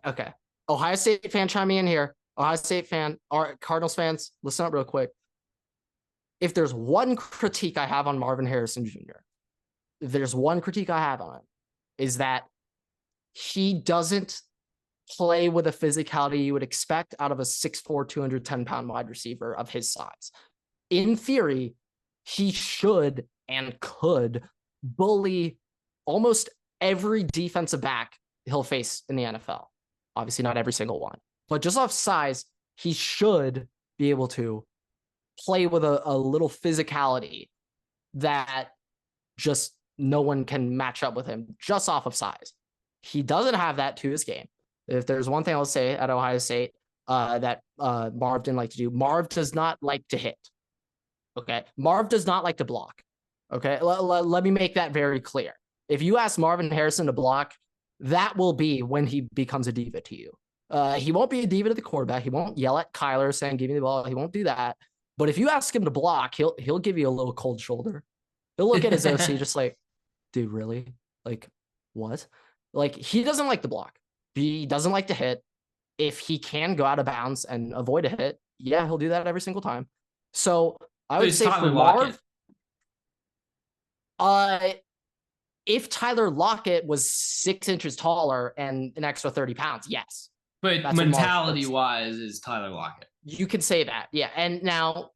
Okay. Ohio State fan chiming in here. Ohio State fan, or Cardinals fans, listen up real quick. If there's one critique I have on Marvin Harrison Jr., if there's one critique I have on it, is that he doesn't play with a physicality you would expect out of a 6'4", 210-pound wide receiver of his size. In theory, he should and could bully almost every defensive back he'll face in the NFL. Obviously, not every single one, but just off size, he should be able to play with a little physicality that just no one can match up with him just off of size. He doesn't have that to his game. If there's one thing I'll say at Ohio State that Marv didn't like to do, Marv does not like to hit. Okay. Marv does not like to block. Okay. Let me make that very clear. If you ask Marvin Harrison to block, that will be when he becomes a diva to you. He won't be a diva to the quarterback. He won't yell at Kyler saying, give me the ball. He won't do that. But if you ask him to block, he'll give you a little cold shoulder. He'll look at his OC just like, dude, really? Like, what? Like, he doesn't like to block. He doesn't like to hit. If he can go out of bounds and avoid a hit, yeah, he'll do that every single time. So I would say for Marv, if Tyler Lockett was 6 inches taller and an extra 30 pounds, yes. But mentality-wise, is Tyler Lockett. You can say that, yeah. And now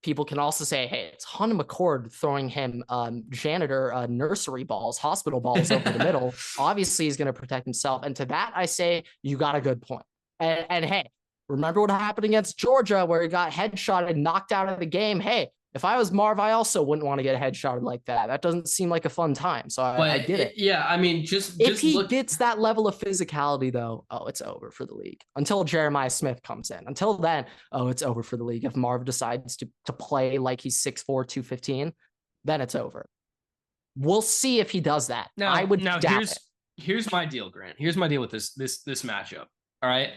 people can also say, hey, it's Hunter McCord throwing him janitor nursery balls, hospital balls over the middle. Obviously, he's going to protect himself. And to that, I say, you got a good point. And hey, remember what happened against Georgia where he got headshotted and knocked out of the game? Hey, if I was Marv, I also wouldn't want to get headshotted like that. That doesn't seem like a fun time. So I get it. Yeah, I mean, if he gets that level of physicality, though, oh, it's over for the league. Until Jeremiah Smith comes in. Until then, oh, it's over for the league. If Marv decides to play like he's 6'4", 215, then it's over. We'll see if he does that. Here's my deal, Grant. Here's my deal with this matchup. All right.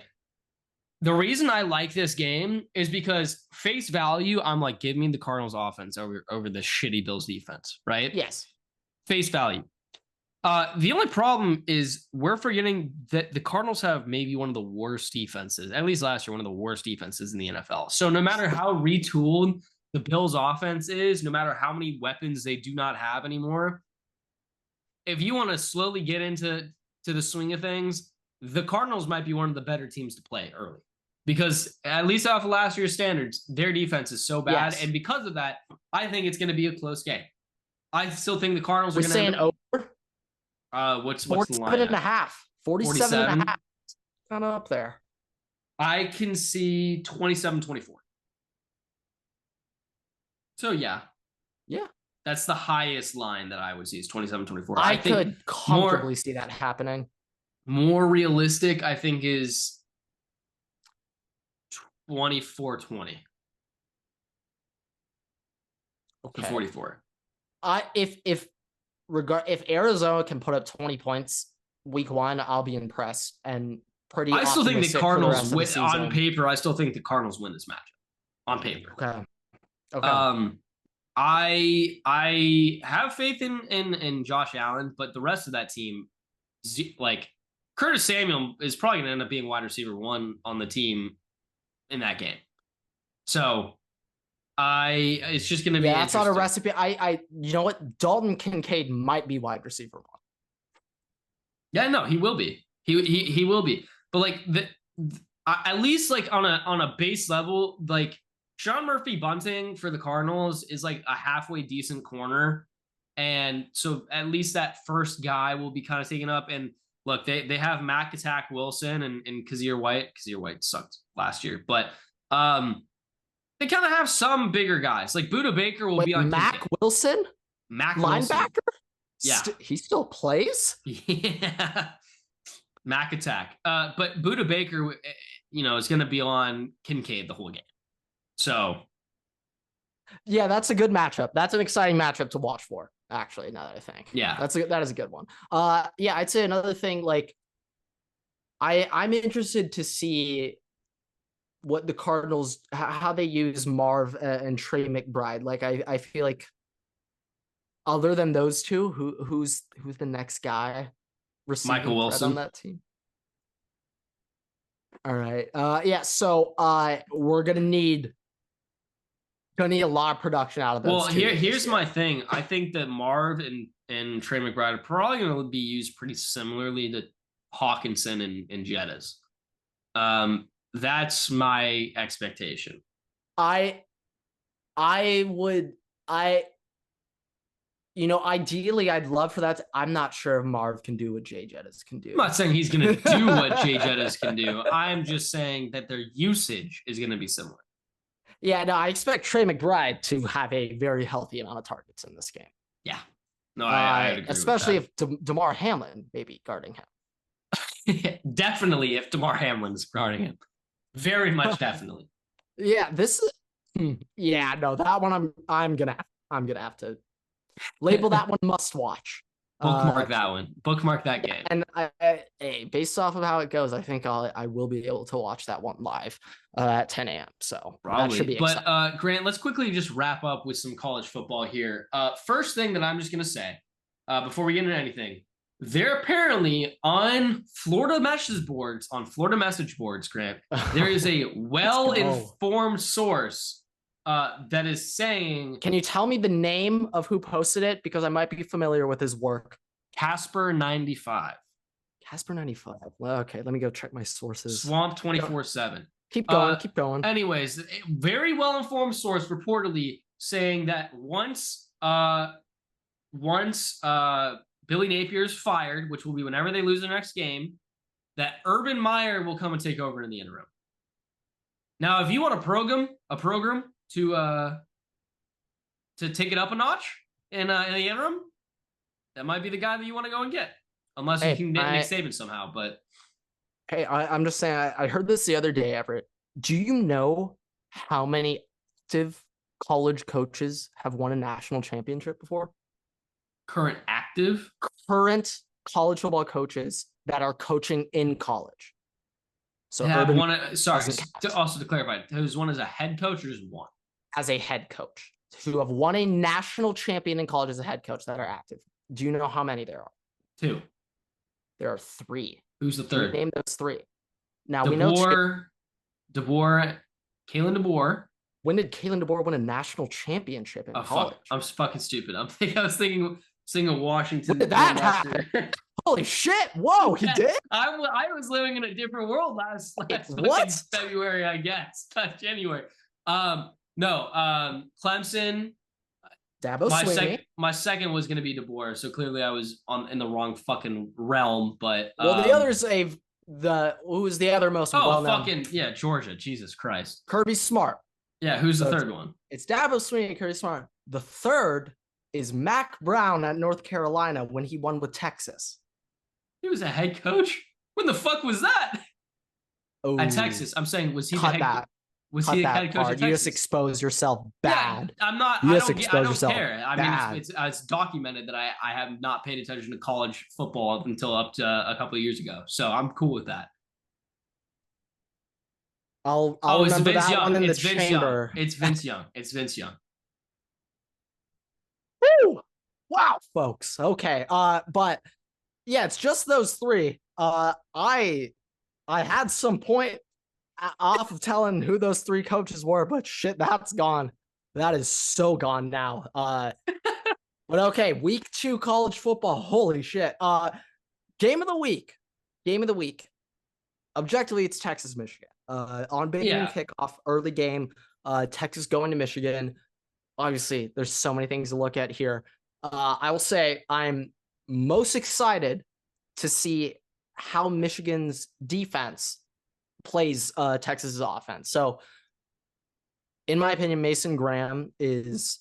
The reason I like this game is because face value, I'm like, give me the Cardinals offense over the shitty Bills defense, right? Yes. Face value. The only problem is we're forgetting that the Cardinals have maybe one of the worst defenses, at least last year, one of the worst defenses in the NFL. So no matter how retooled the Bills offense is, no matter how many weapons they do not have anymore, if you want to slowly get into the swing of things, the Cardinals might be one of the better teams to play early. Because at least off of last year's standards, their defense is so bad. Yes. And because of that, I think it's going to be a close game. I still think the Cardinals are going to... We're saying over? What's the line? 47.5. 47.5. Kind of up there. I can see 27-24. So, yeah. Yeah. That's the highest line that I would see is 27-24. I could comfortably see that happening. More realistic, I think, is 24-20. Okay. 44. If Arizona can put up 20 points week 1, I'll be impressed and pretty. I still think the Cardinals win on paper. I still think the Cardinals win this matchup on paper. Okay. I have faith in Josh Allen, but the rest of that team, like Curtis Samuel, is probably going to end up being wide receiver 1 on the team in that game. So it's just going to be that's not a recipe. You know what? Dalton Kincaid might be wide receiver 1. Yeah, no, he will be. He will be. But like at least like on a base level, like Sean Murphy Bunting for the Cardinals is like a halfway decent corner. And so at least that first guy will be kind of taken up. And look, they have Mac Attack Wilson and Kazir White. Kazir White sucked last year, but they kind of have some bigger guys. Like Budda Baker will be on Mac Wilson? Mac linebacker? Wilson. Yeah. He still plays? Yeah. Mac Attack. But Budda Baker, is going to be on Kincaid the whole game. So. Yeah, that's a good matchup. That's an exciting matchup to watch for, actually, now that I think. Yeah. That is a good one. Yeah, I'd say another thing, like, I'm interested to see what the Cardinals, how they use Marv and Trey McBride. Like, I feel like other than those two, who's the next guy Michael Wilson on that team? All right. Yeah. So we're gonna need a lot of production out of those. Well, here's my thing. I think that Marv and Trey McBride are probably going to be used pretty similarly to Hawkinson and Jettas. That's my expectation. I would Ideally, I'd love for that. I'm not sure if Marv can do what Jay Jettis can do. I'm not saying he's going to do what Jay Jettis can do. I'm just saying that their usage is going to be similar. Yeah, no, I expect Trey McBride to have a very healthy amount of targets in this game. Yeah. No, I agree especially if Damar Hamlin may be guarding him. Definitely if Damar Hamlin's guarding him. Very much definitely. Yeah, this is that one I'm gonna have to label that one must watch. Bookmark that one. Bookmark that game. And based off of how it goes, I think I will be able to watch that one live at 10 a.m. So probably. That should be exciting. But Grant, let's quickly just wrap up with some college football here. First thing that I'm just gonna say before we get into anything, they're apparently on Florida message boards, Grant. There is a well-informed source that is saying... Can you tell me the name of who posted it? Because I might be familiar with his work. Casper95. Casper95. Well, okay, let me go check my sources. Swamp 24/7. Keep going. Anyways, very well-informed source reportedly saying that once Billy Napier's fired, which will be whenever they lose their next game, that Urban Meyer will come and take over in the interim. Now, if you want a program to take it up a notch in the interim, that might be the guy that you want to go and get, unless you can get Nick Saban somehow. But hey, I'm just saying, I heard this the other day, Everett. Do you know how many active college coaches have won a national championship before? Current college football coaches that are coaching in college. So also to clarify, who's one as a head coach or just one? As a head coach, who have won a national champion in college as a head coach that are active. Do you know how many there are? 2. There are 3. Who's the third? Name those 3. Now we know Kalen DeBoer. When did Kalen DeBoer win a national championship in college? Fuck. I'm fucking stupid. I was thinking of Washington. When did that happen? Holy shit! Whoa, he did? I was living in a different world last February, I guess. January. No. Clemson. Dabo Swinney. My second was going to be DeBoer, so clearly I was in the wrong fucking realm. But the others who was the other most well-known? Georgia. Jesus Christ. Kirby Smart. Yeah, who's the third one? It's Dabo Swinney and Kirby Smart. The third is Mac Brown at North Carolina when he won with Texas. He was a head coach? When the fuck was that? Oh, at Texas. I'm saying, was he the head coach? Was he the head coach at Texas? You just exposed yourself bad. Yeah, I'm not. I don't care. I mean, it's documented that I have not paid attention to college football until up to a couple of years ago. So I'm cool with that. I'll remember that Young. One in it's the Vince chamber. Young. It's Vince Young. Woo! Wow, folks. Okay. But yeah, it's just those 3. I had some point off of telling who those 3 coaches were, but shit, that's gone. That is so gone now. But okay, week 2 college football. Holy shit. Game of the week. Objectively, it's Texas, Michigan. On Big Noon kickoff, early game. Texas going to Michigan. Obviously, there's so many things to look at here. I will say I'm most excited to see how Michigan's defense plays Texas's offense. So, in my opinion, Mason Graham is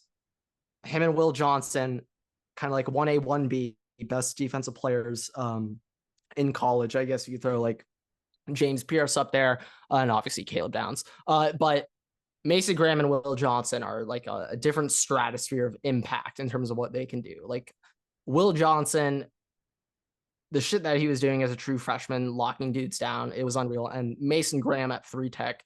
him and Will Johnson, kind of like 1A, 1B, best defensive players in college. I guess you could throw like James Pierce up there, and obviously Caleb Downs. But Mason Graham and Will Johnson are like a different stratosphere of impact in terms of what they can do. Like Will Johnson, the shit that he was doing as a true freshman, locking dudes down, it was unreal. And Mason Graham at 3-tech,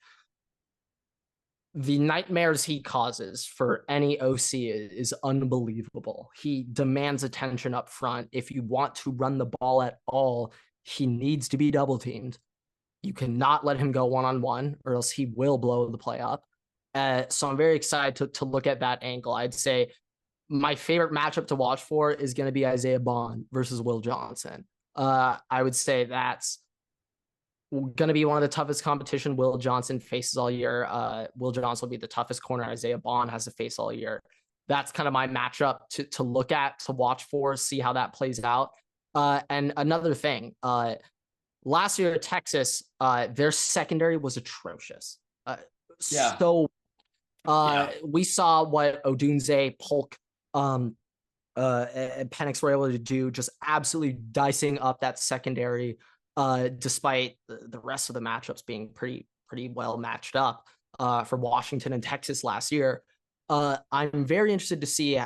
the nightmares he causes for any OC is unbelievable. He demands attention up front. If you want to run the ball at all, he needs to be double teamed. You cannot let him go one-on-one or else he will blow the play up. So I'm very excited to look at that angle. I'd say my favorite matchup to watch for is going to be Isaiah Bond versus Will Johnson. I would say that's going to be one of the toughest competition Will Johnson faces all year. Will Johnson will be the toughest corner Isaiah Bond has to face all year. that's kind of my matchup to look at, to watch for, see how that plays out. And another thing, last year at Texas, their secondary was atrocious. So we saw what Odunze, Polk, and Penix were able to do, just absolutely dicing up that secondary, despite the rest of the matchups being pretty well matched up for Washington and Texas last year. I'm very interested to see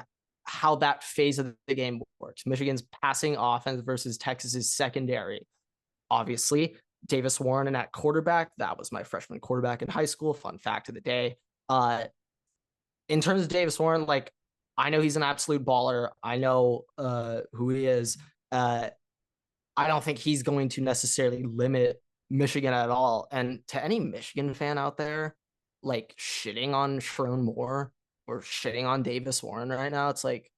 how that phase of the game works. Michigan's passing offense versus Texas's secondary. Obviously, Davis Warren at quarterback, that was my freshman quarterback in high school. Fun fact of the day. In terms of Davis Warren, like, I know he's an absolute baller. I know who he is. I don't think he's going to necessarily limit Michigan at all. And to any Michigan fan out there, like, shitting on Sharon Moore or shitting on Davis Warren right now, it's like,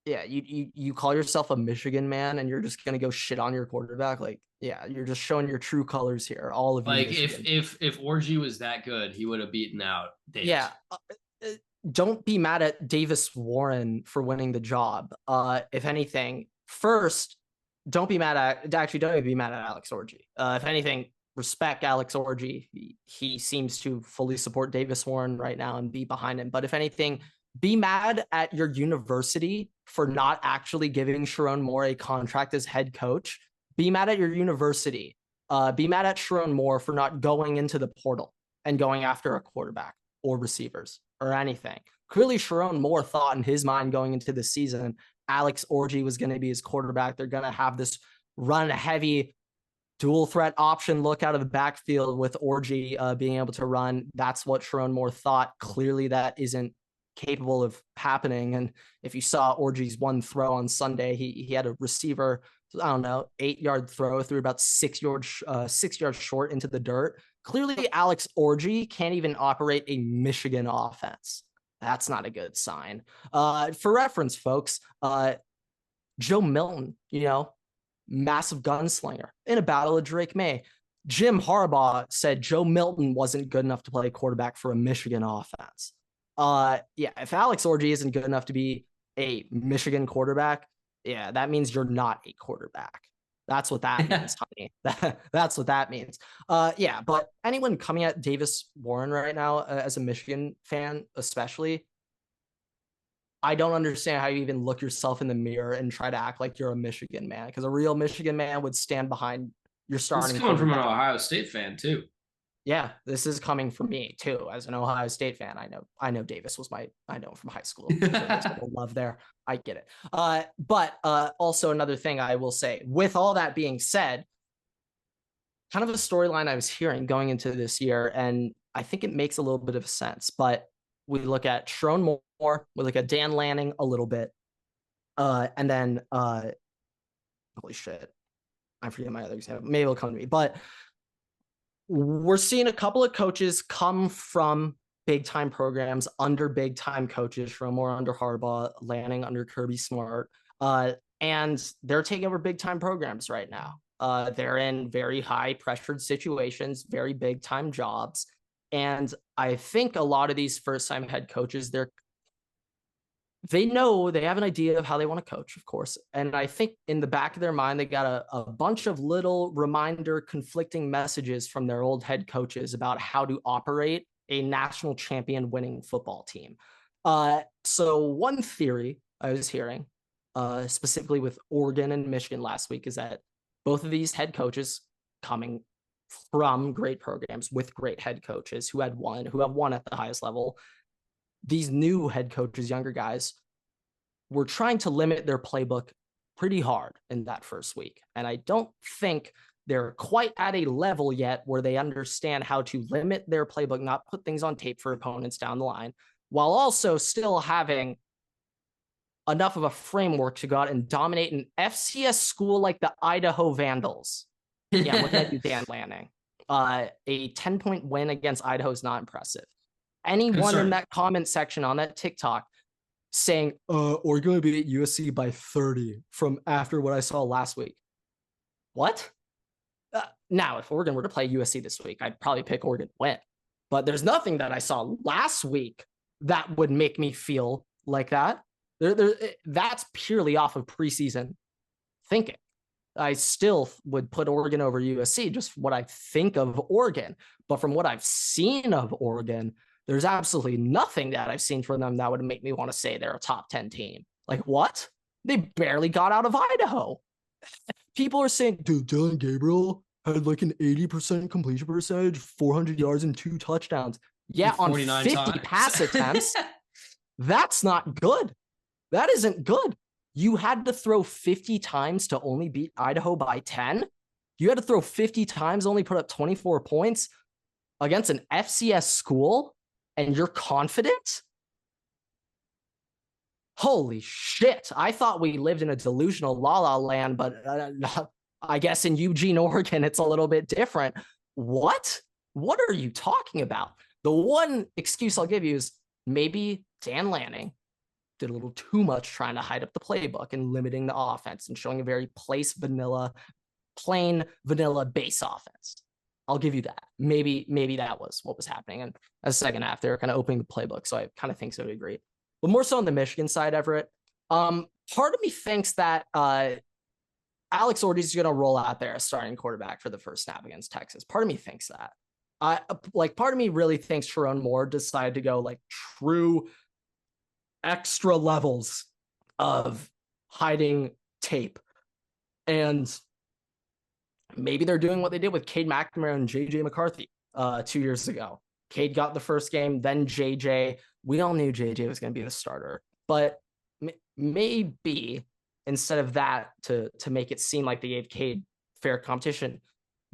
yeah, you call yourself a Michigan man and you're just gonna go shit on your quarterback. Like, yeah, you're just showing your true colors here. All of you. Like, if Orgy was that good, he would have beaten out Davis. Yeah. Don't be mad at Davis Warren for winning the job. If anything, first, don't be mad at Alex Orgy. If anything, respect Alex Orgy. He seems to fully support Davis Warren right now and be behind him. But if anything, be mad at your university for not actually giving Sharon Moore a contract as head coach. Be mad at your university. Be mad at Sharon Moore for not going into the portal and going after a quarterback or receivers or anything. Clearly, Sharon Moore thought in his mind going into the season, Alex Orgy was going to be his quarterback. They're going to have this run-heavy dual threat option look out of the backfield with Orgy being able to run. That's what Sharon Moore thought. Clearly, that isn't capable of happening. And if you saw Orgy's one throw on Sunday, he had a receiver, I don't know, 8-yard throw through about 6 yards short into the dirt. Clearly, Alex Orgy can't even operate a Michigan offense. That's not a good sign. For reference, folks, Joe Milton, massive gunslinger in a battle of Drake May. Jim Harbaugh said Joe Milton wasn't good enough to play quarterback for a Michigan offense. If Alex Orgy isn't good enough to be a Michigan quarterback, yeah, that means you're not a quarterback. That's what that means, honey. That's what that means. But anyone coming at Davis Warren right now as a Michigan fan, especially, I don't understand how you even look yourself in the mirror and try to act like you're a Michigan man, because a real Michigan man would stand behind your starting. This is coming from an Ohio State fan too. Yeah, this is coming from me too, as an Ohio State fan. I know Davis was I know from high school. So there's a little love there. I get it. But also another thing I will say, with all that being said, kind of a storyline I was hearing going into this year, and I think it makes a little bit of sense. But we look at Sharon Moore, we look at Dan Lanning a little bit, and then holy shit, I forget my other example. Maybe it'll come to me, but we're seeing a couple of coaches come from big time programs under big time coaches, from more under Harbaugh, Lanning under Kirby Smart, and they're taking over big time programs right now. They're in very high pressured situations, very big time jobs. And I think a lot of these first time head coaches, they know, they have an idea of how they want to coach, of course. And I think in the back of their mind, they got a bunch of little reminder, conflicting messages from their old head coaches about how to operate a national champion winning football team. So one theory I was hearing, specifically with Oregon and Michigan last week, is that both of these head coaches, coming from great programs with great head coaches who have won at the highest level, these new head coaches, younger guys, were trying to limit their playbook pretty hard in that first week. And I don't think they're quite at a level yet where they understand how to limit their playbook, not put things on tape for opponents down the line, while also still having enough of a framework to go out and dominate an FCS school like the Idaho Vandals. Yeah, look at you, Dan Lanning. A 10-point win against Idaho is not impressive. Anyone in that comment section on that TikTok saying, we're going to beat USC by 30 from after what I saw last week. What? Now, if Oregon were to play USC this week, I'd probably pick Oregon to win. But there's nothing that I saw last week that would make me feel like that. That's purely off of preseason thinking. I still would put Oregon over USC, just what I think of Oregon. But from what I've seen of Oregon, there's absolutely nothing that I've seen from them that would make me want to say they're a top 10 team. Like, what? They barely got out of Idaho. People are saying, dude, Dylan Gabriel had like an 80% completion percentage, 400 yards and 2 touchdowns. Yeah, on 50 times. Pass attempts. That's not good. That isn't good. You had to throw 50 times to only beat Idaho by 10. You had to throw 50 times, only put up 24 points against an FCS school, and you're confident? Holy shit. I thought we lived in a delusional la-la land, but I guess in Eugene, Oregon, it's a little bit different. What? What are you talking about? The one excuse I'll give you is maybe Dan Lanning did a little too much trying to hide up the playbook and limiting the offense and showing a very plain vanilla base offense. I'll give you that. Maybe that was what was happening. And as a second half, they were kind of opening the playbook. So I kind of think so to agree. But more so on the Michigan side, Everett, part of me thinks that Alex Orji is going to roll out there as starting quarterback for the first snap against Texas. Part of me thinks that. Part of me really thinks Sharon Moore decided to go like true extra levels of hiding tape. And maybe they're doing what they did with Cade McNamara and JJ McCarthy 2 years ago. Cade got the first game, then JJ. We all knew JJ was going to be the starter. But maybe instead of that, to make it seem like they gave Cade fair competition,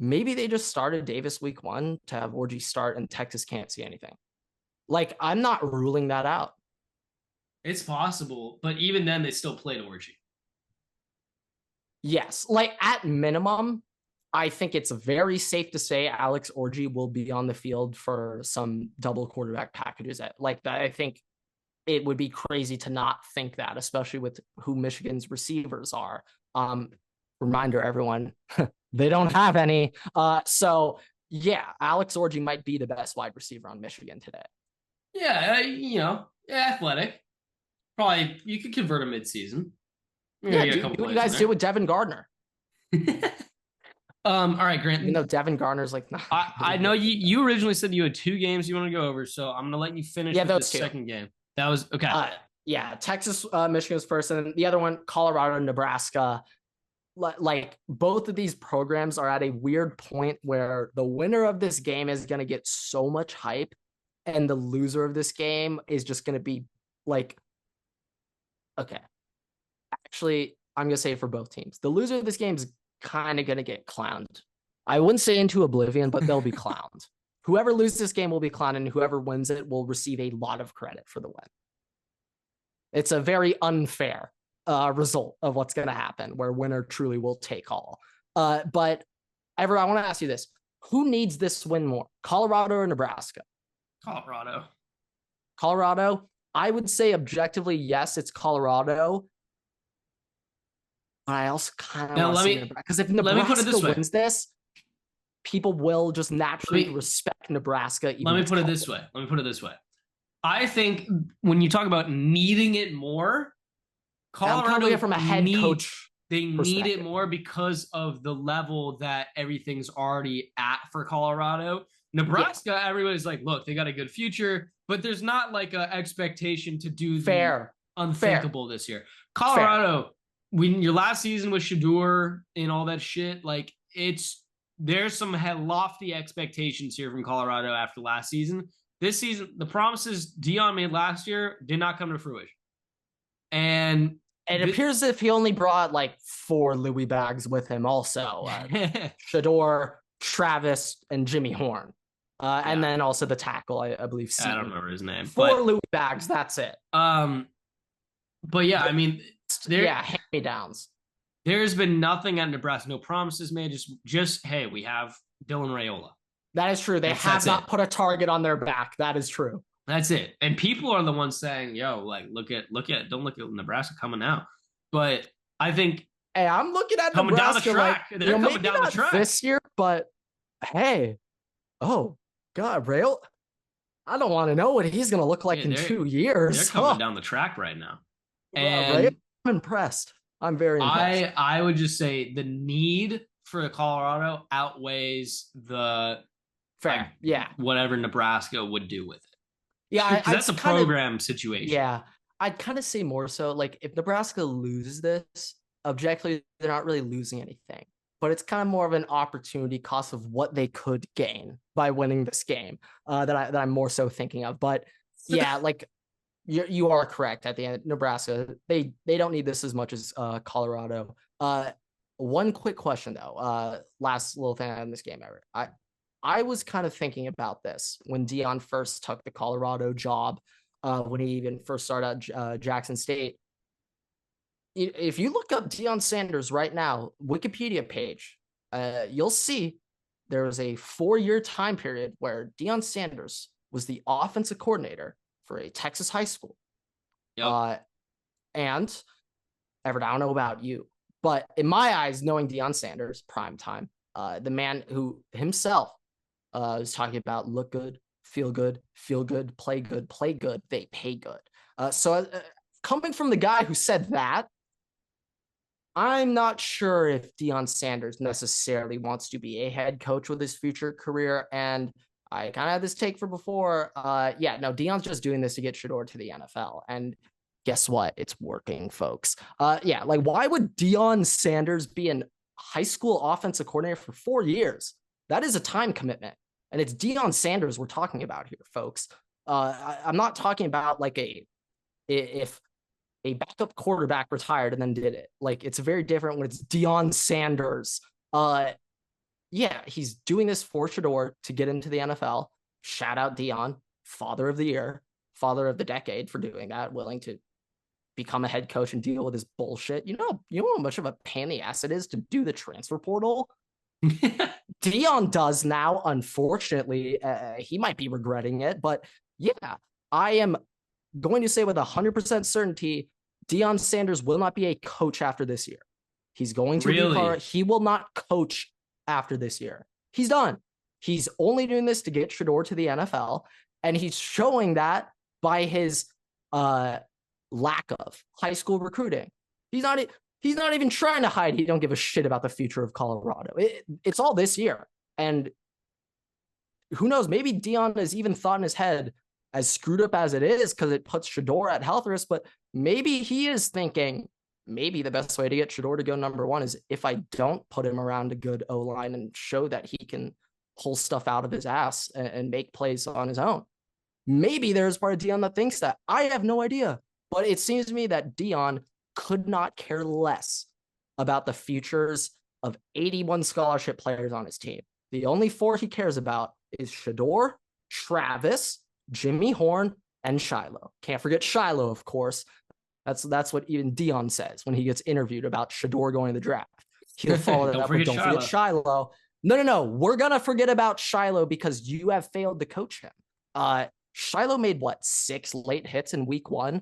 maybe they just started Davis week 1 to have Orji start and Texas can't see anything. Like, I'm not ruling that out. It's possible, but even then, they still played Orji. Yes. Like, at minimum, I think it's very safe to say Alex Orji will be on the field for some double quarterback packages. Like that, I think it would be crazy to not think that, especially with who Michigan's receivers are. Reminder, everyone, they don't have any. So yeah, Alex Orji might be the best wide receiver on Michigan today. Yeah, athletic. Probably you could convert him midseason. Yeah, do what you guys do with Devin Gardner. All right, Grant. You know, Devin Gardner's like, nah, I know you originally said you had 2 games you want to go over, so I'm gonna let you finish with the second game. That was okay. Texas, Michigan's first, and the other one, Colorado, Nebraska. Like both of these programs are at a weird point where the winner of this game is gonna get so much hype, and the loser of this game is just gonna be like, okay. Actually, I'm gonna say it for both teams. The loser of this game is kind of going to get clowned. I wouldn't say into oblivion, but they'll be clowned. Whoever loses this game will be clowned, and whoever wins it will receive a lot of credit for the win. It's a very unfair result of what's going to happen, where winner truly will take all. But Everett, I want to ask you this. Who needs this win more, Colorado or Nebraska? Colorado? I would say objectively, yes, it's Colorado. But I also kind of want to see Nebraska, because if Nebraska wins this, people will just naturally respect Nebraska. Let me put it this way. I think when you talk about needing it more, Colorado from a head coach, they need it more because of the level that everything's already at for Colorado. Nebraska, everybody's like, look, they got a good future, but there's not like an expectation to do the unthinkable this year. Colorado. When your last season with Shedeur and all that shit, like there's some lofty expectations here from Colorado after last season. This season, the promises Dion made last year did not come to fruition. And it appears as if he only brought like 4 Louis bags with him also. Shedeur, Travis, and Jimmy Horn. And then also the tackle, I believe. I don't remember his name. 4 Louis bags, that's it. But yeah, I mean... hand-me-downs. There's been nothing at Nebraska. No promises made. Just hey, we have Dylan Raiola. That is true. They have not put a target on their back. That is true. That's it. And people are the ones saying, "Yo, like, don't look at Nebraska coming out." But I think, hey, I'm looking at coming Nebraska down the track. Like, they're coming down the track this year. But hey, oh God, Raiola. I don't want to know what he's going to look like in 2 years. They're coming down the track right now. And right? I'm impressed. I'm very impressed. I would just say the need for Colorado outweighs the fair, whatever Nebraska would do with it. Yeah, because that's a program situation. Yeah, I'd kind of say more so like if Nebraska loses this, objectively, they're not really losing anything. But it's kind of more of an opportunity cost of what they could gain by winning this game that I'm more so thinking of. But yeah, like you are correct. At the end, Nebraska, they don't need this as much as Colorado. One quick question though. Last little thing on this game, Everett. I was kind of thinking about this when Deion first took the Colorado job, when he even first started at Jackson State. If you look up Deion Sanders right now, Wikipedia page, you'll see there was a 4-year time period where Deion Sanders was the offensive coordinator for a Texas high school. Yep. And Everett, I don't know about you, but in my eyes, knowing Deion Sanders, prime time, the man who himself was talking about look good, feel good, play good, they pay good. So coming from the guy who said that, I'm not sure if Deion Sanders necessarily wants to be a head coach with his future career. And I kind of had this take for before. Deion's just doing this to get Shedeur to the NFL. And guess what? It's working, folks. Why would Deion Sanders be a high school offensive coordinator for 4 years? That is a time commitment. And it's Deion Sanders we're talking about here, folks. I'm not talking about like if a backup quarterback retired and then did it. Like, it's very different when it's Deion Sanders. He's doing this for Shedeur to get into the NFL. Shout out Deion, father of the year, father of the decade for doing that, willing to become a head coach and deal with this bullshit. You know how much of a pain in the ass it is to do the transfer portal? Deion does now, unfortunately. He might be regretting it, but yeah, I am going to say with 100% certainty, Deion Sanders will not be a coach after this year. He's going to he will not coach after this year. He's done. He's only doing this to get Shedeur to the NFL, and he's showing that by his lack of high school recruiting. He's not even trying to hide he don't give a shit about the future of Colorado. It's all this year. And who knows, maybe Deion has even thought in his head, as screwed up as it is, because it puts Shedeur at health risk, but maybe he is thinking maybe the best way to get Shedeur to go number one is if I don't put him around a good O-line and show that he can pull stuff out of his ass and make plays on his own. Maybe there's part of Deion that thinks that. I have no idea. But it seems to me that Deion could not care less about the futures of 81 scholarship players on his team. The only 4 he cares about is Shedeur, Travis, Jimmy Horn, and Shiloh. Can't forget Shiloh, of course. That's what even Deion says when he gets interviewed about Shedeur going to the draft. He'll follow that up with don't forget Shiloh. No. We're going to forget about Shiloh because you have failed to coach him. Shiloh made, 6 late hits in week 1?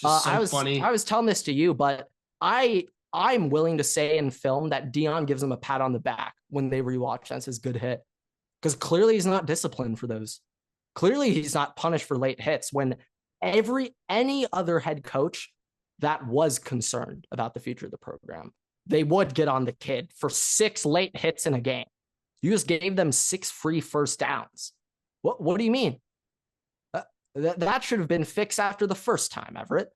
Funny. I was telling this to you, but I'm willing to say in film that Deion gives him a pat on the back when they rewatch. That's his good hit. Because clearly he's not disciplined for those. Clearly he's not punished for late hits when any other head coach that was concerned about the future of the program, they would get on the kid for 6 late hits in a game. You just gave them 6 free first downs. What do you mean? That should have been fixed after the first time, Everett,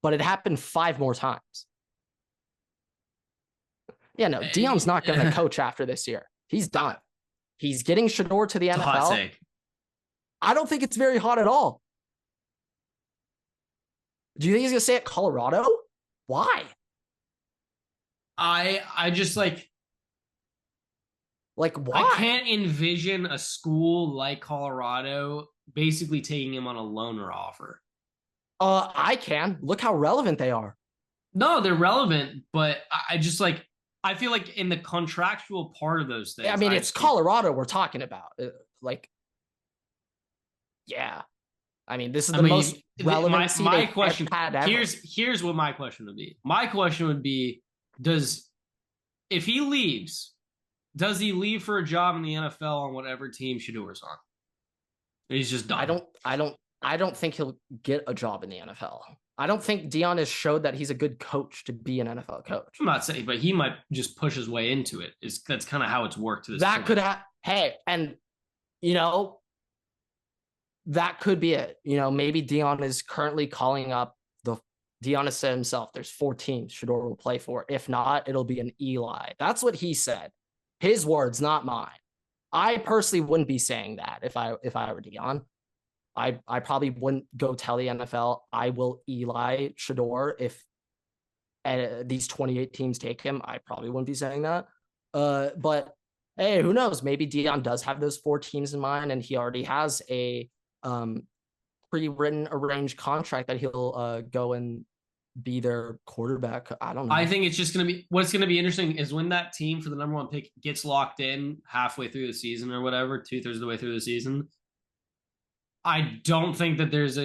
but it happened 5 more times. Yeah, no, Deion's not going to coach after this year. He's done. He's getting Shedeur to the NFL. Hot take. I don't think it's very hot at all. Do you think he's going to stay at Colorado? Why? I just why? I can't envision a school like Colorado basically taking him on a loaner offer. I can. Look how relevant they are. No, they're relevant, but I just I feel like in the contractual part of those things. I mean, it's Colorado we're talking about. Yeah. I mean, this is the most relevant seat my question had ever. Here's what my question would be. My question would be, if he leaves, does he leave for a job in the NFL on whatever team Shedeur's on? He's just done. I don't think he'll get a job in the NFL. I don't think Deion has showed that he's a good coach to be an NFL coach. I'm not saying, but he might just push his way into it. That's kind of how it's worked to this point. Could have. Hey, and that could be it. Maybe Deion is currently calling up Deion has said himself, there's 4 teams Shedeur will play for. If not, it'll be an Eli. That's what he said. His words, not mine. I personally wouldn't be saying that if I were Deion. I probably wouldn't go tell the NFL I will Eli Shedeur if these 28 teams take him. I probably wouldn't be saying that. But hey, who knows? Maybe Deion does have those 4 teams in mind, and he already has a pre-written, arranged contract that he'll go and be their quarterback. I don't know. I think it's just going to be, what's going to be interesting is when that team for the number 1 pick gets locked in halfway through the season or whatever, 2/3 of the way through the season. I think that there's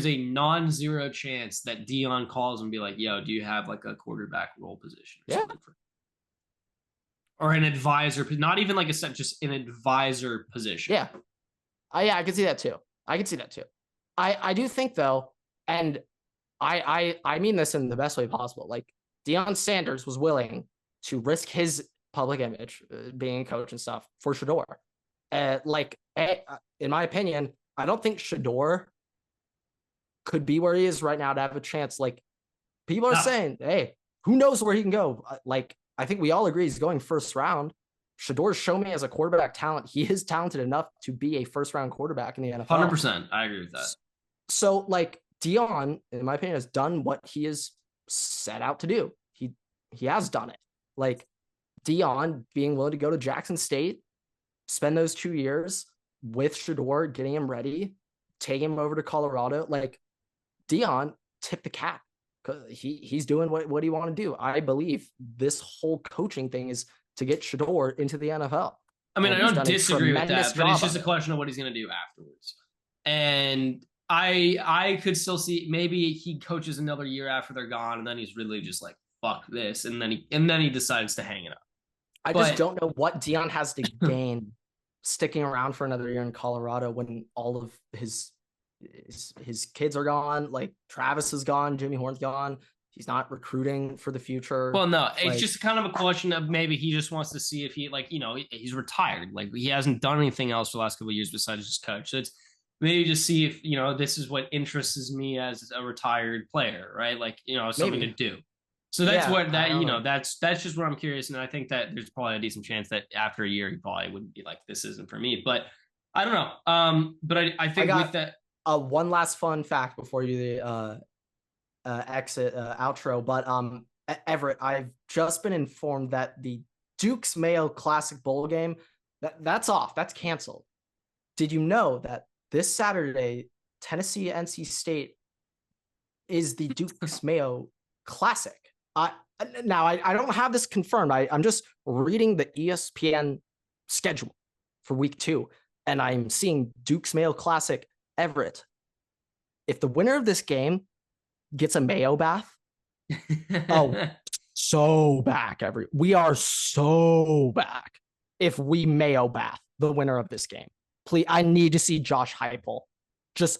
a non-zero chance that Deion calls and be like, yo, do you have like a quarterback role position or something? Or an advisor, not even like just an advisor position. Yeah. I can see that too. I do think though, and I mean this in the best way possible. Like Deion Sanders was willing to risk his public image, being a coach and stuff, for Shedeur. In my opinion, I don't think Shedeur could be where he is right now to have a chance. Like people are saying, hey, who knows where he can go? I think we all agree he's going first round. Shedeur's shown me as a quarterback talent. He is talented enough to be a first round quarterback in the NFL. 100%. I agree with that. So Deion, in my opinion, has done what he has set out to do. He has done it. Deion being willing to go to Jackson State, spend those 2 years with Shedeur, getting him ready, taking him over to Colorado. Deion tipped the cap. He's doing what he want to do. I believe this whole coaching thing is to get Shedeur into the NFL. I mean, I don't disagree with that, but it's just a question of what he's going to do afterwards. And I could still see maybe he coaches another year after they're gone, and then he's really just like, fuck this, and then he decides to hang it up. I just don't know what Deion has to gain sticking around for another year in Colorado when all of his kids are gone. Like Travis is gone, Jimmy Horn's gone. He's not recruiting for the future. Well, no, it's just kind of a question of maybe he just wants to see if he he's retired. Like he hasn't done anything else for the last couple of years besides just coach. So it's maybe just see if, this is what interests me as a retired player, right? Something to do. So that's that's just what I'm curious. And I think that there's probably a decent chance that after a year, he probably wouldn't be like, this isn't for me, but I don't know. But I think with that, one last fun fact before you exit outro, but Everett, I've just been informed that the Duke's Mayo Classic Bowl game, that's off. That's canceled. Did you know that this Saturday, Tennessee NC State is the Duke's Mayo Classic? Now I don't have this confirmed. I'm just reading the ESPN schedule for week 2, and I'm seeing Duke's Mayo Classic Everett. If the winner of this game gets a Mayo bath, so back. We are so back if we Mayo bath the winner of this game. Please, I need to see Josh Heupel just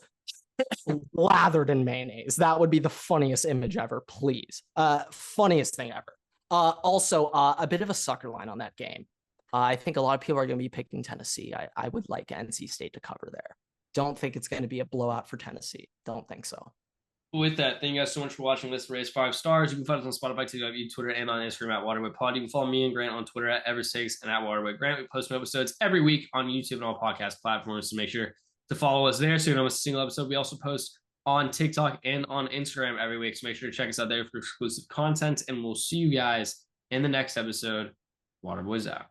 lathered in mayonnaise. That would be the funniest image ever, please. Funniest thing ever. Also, a bit of a sucker line on that game. I think a lot of people are going to be picking Tennessee. I would like NC State to cover there. Don't think it's going to be a blowout for Tennessee. Don't think so. With that, thank you guys so much for watching Let's Raise 5 Stars. You can find us on Spotify, TikTok, Twitter, and on Instagram at WaterboyPod. You can follow me and Grant on Twitter at Everett6 and at WaterboyGrant. We post new episodes every week on YouTube and all podcast platforms, so make sure to follow us there so you don't miss a single episode. We also post on TikTok and on Instagram every week, so make sure to check us out there for exclusive content, and we'll see you guys in the next episode. Waterboys out.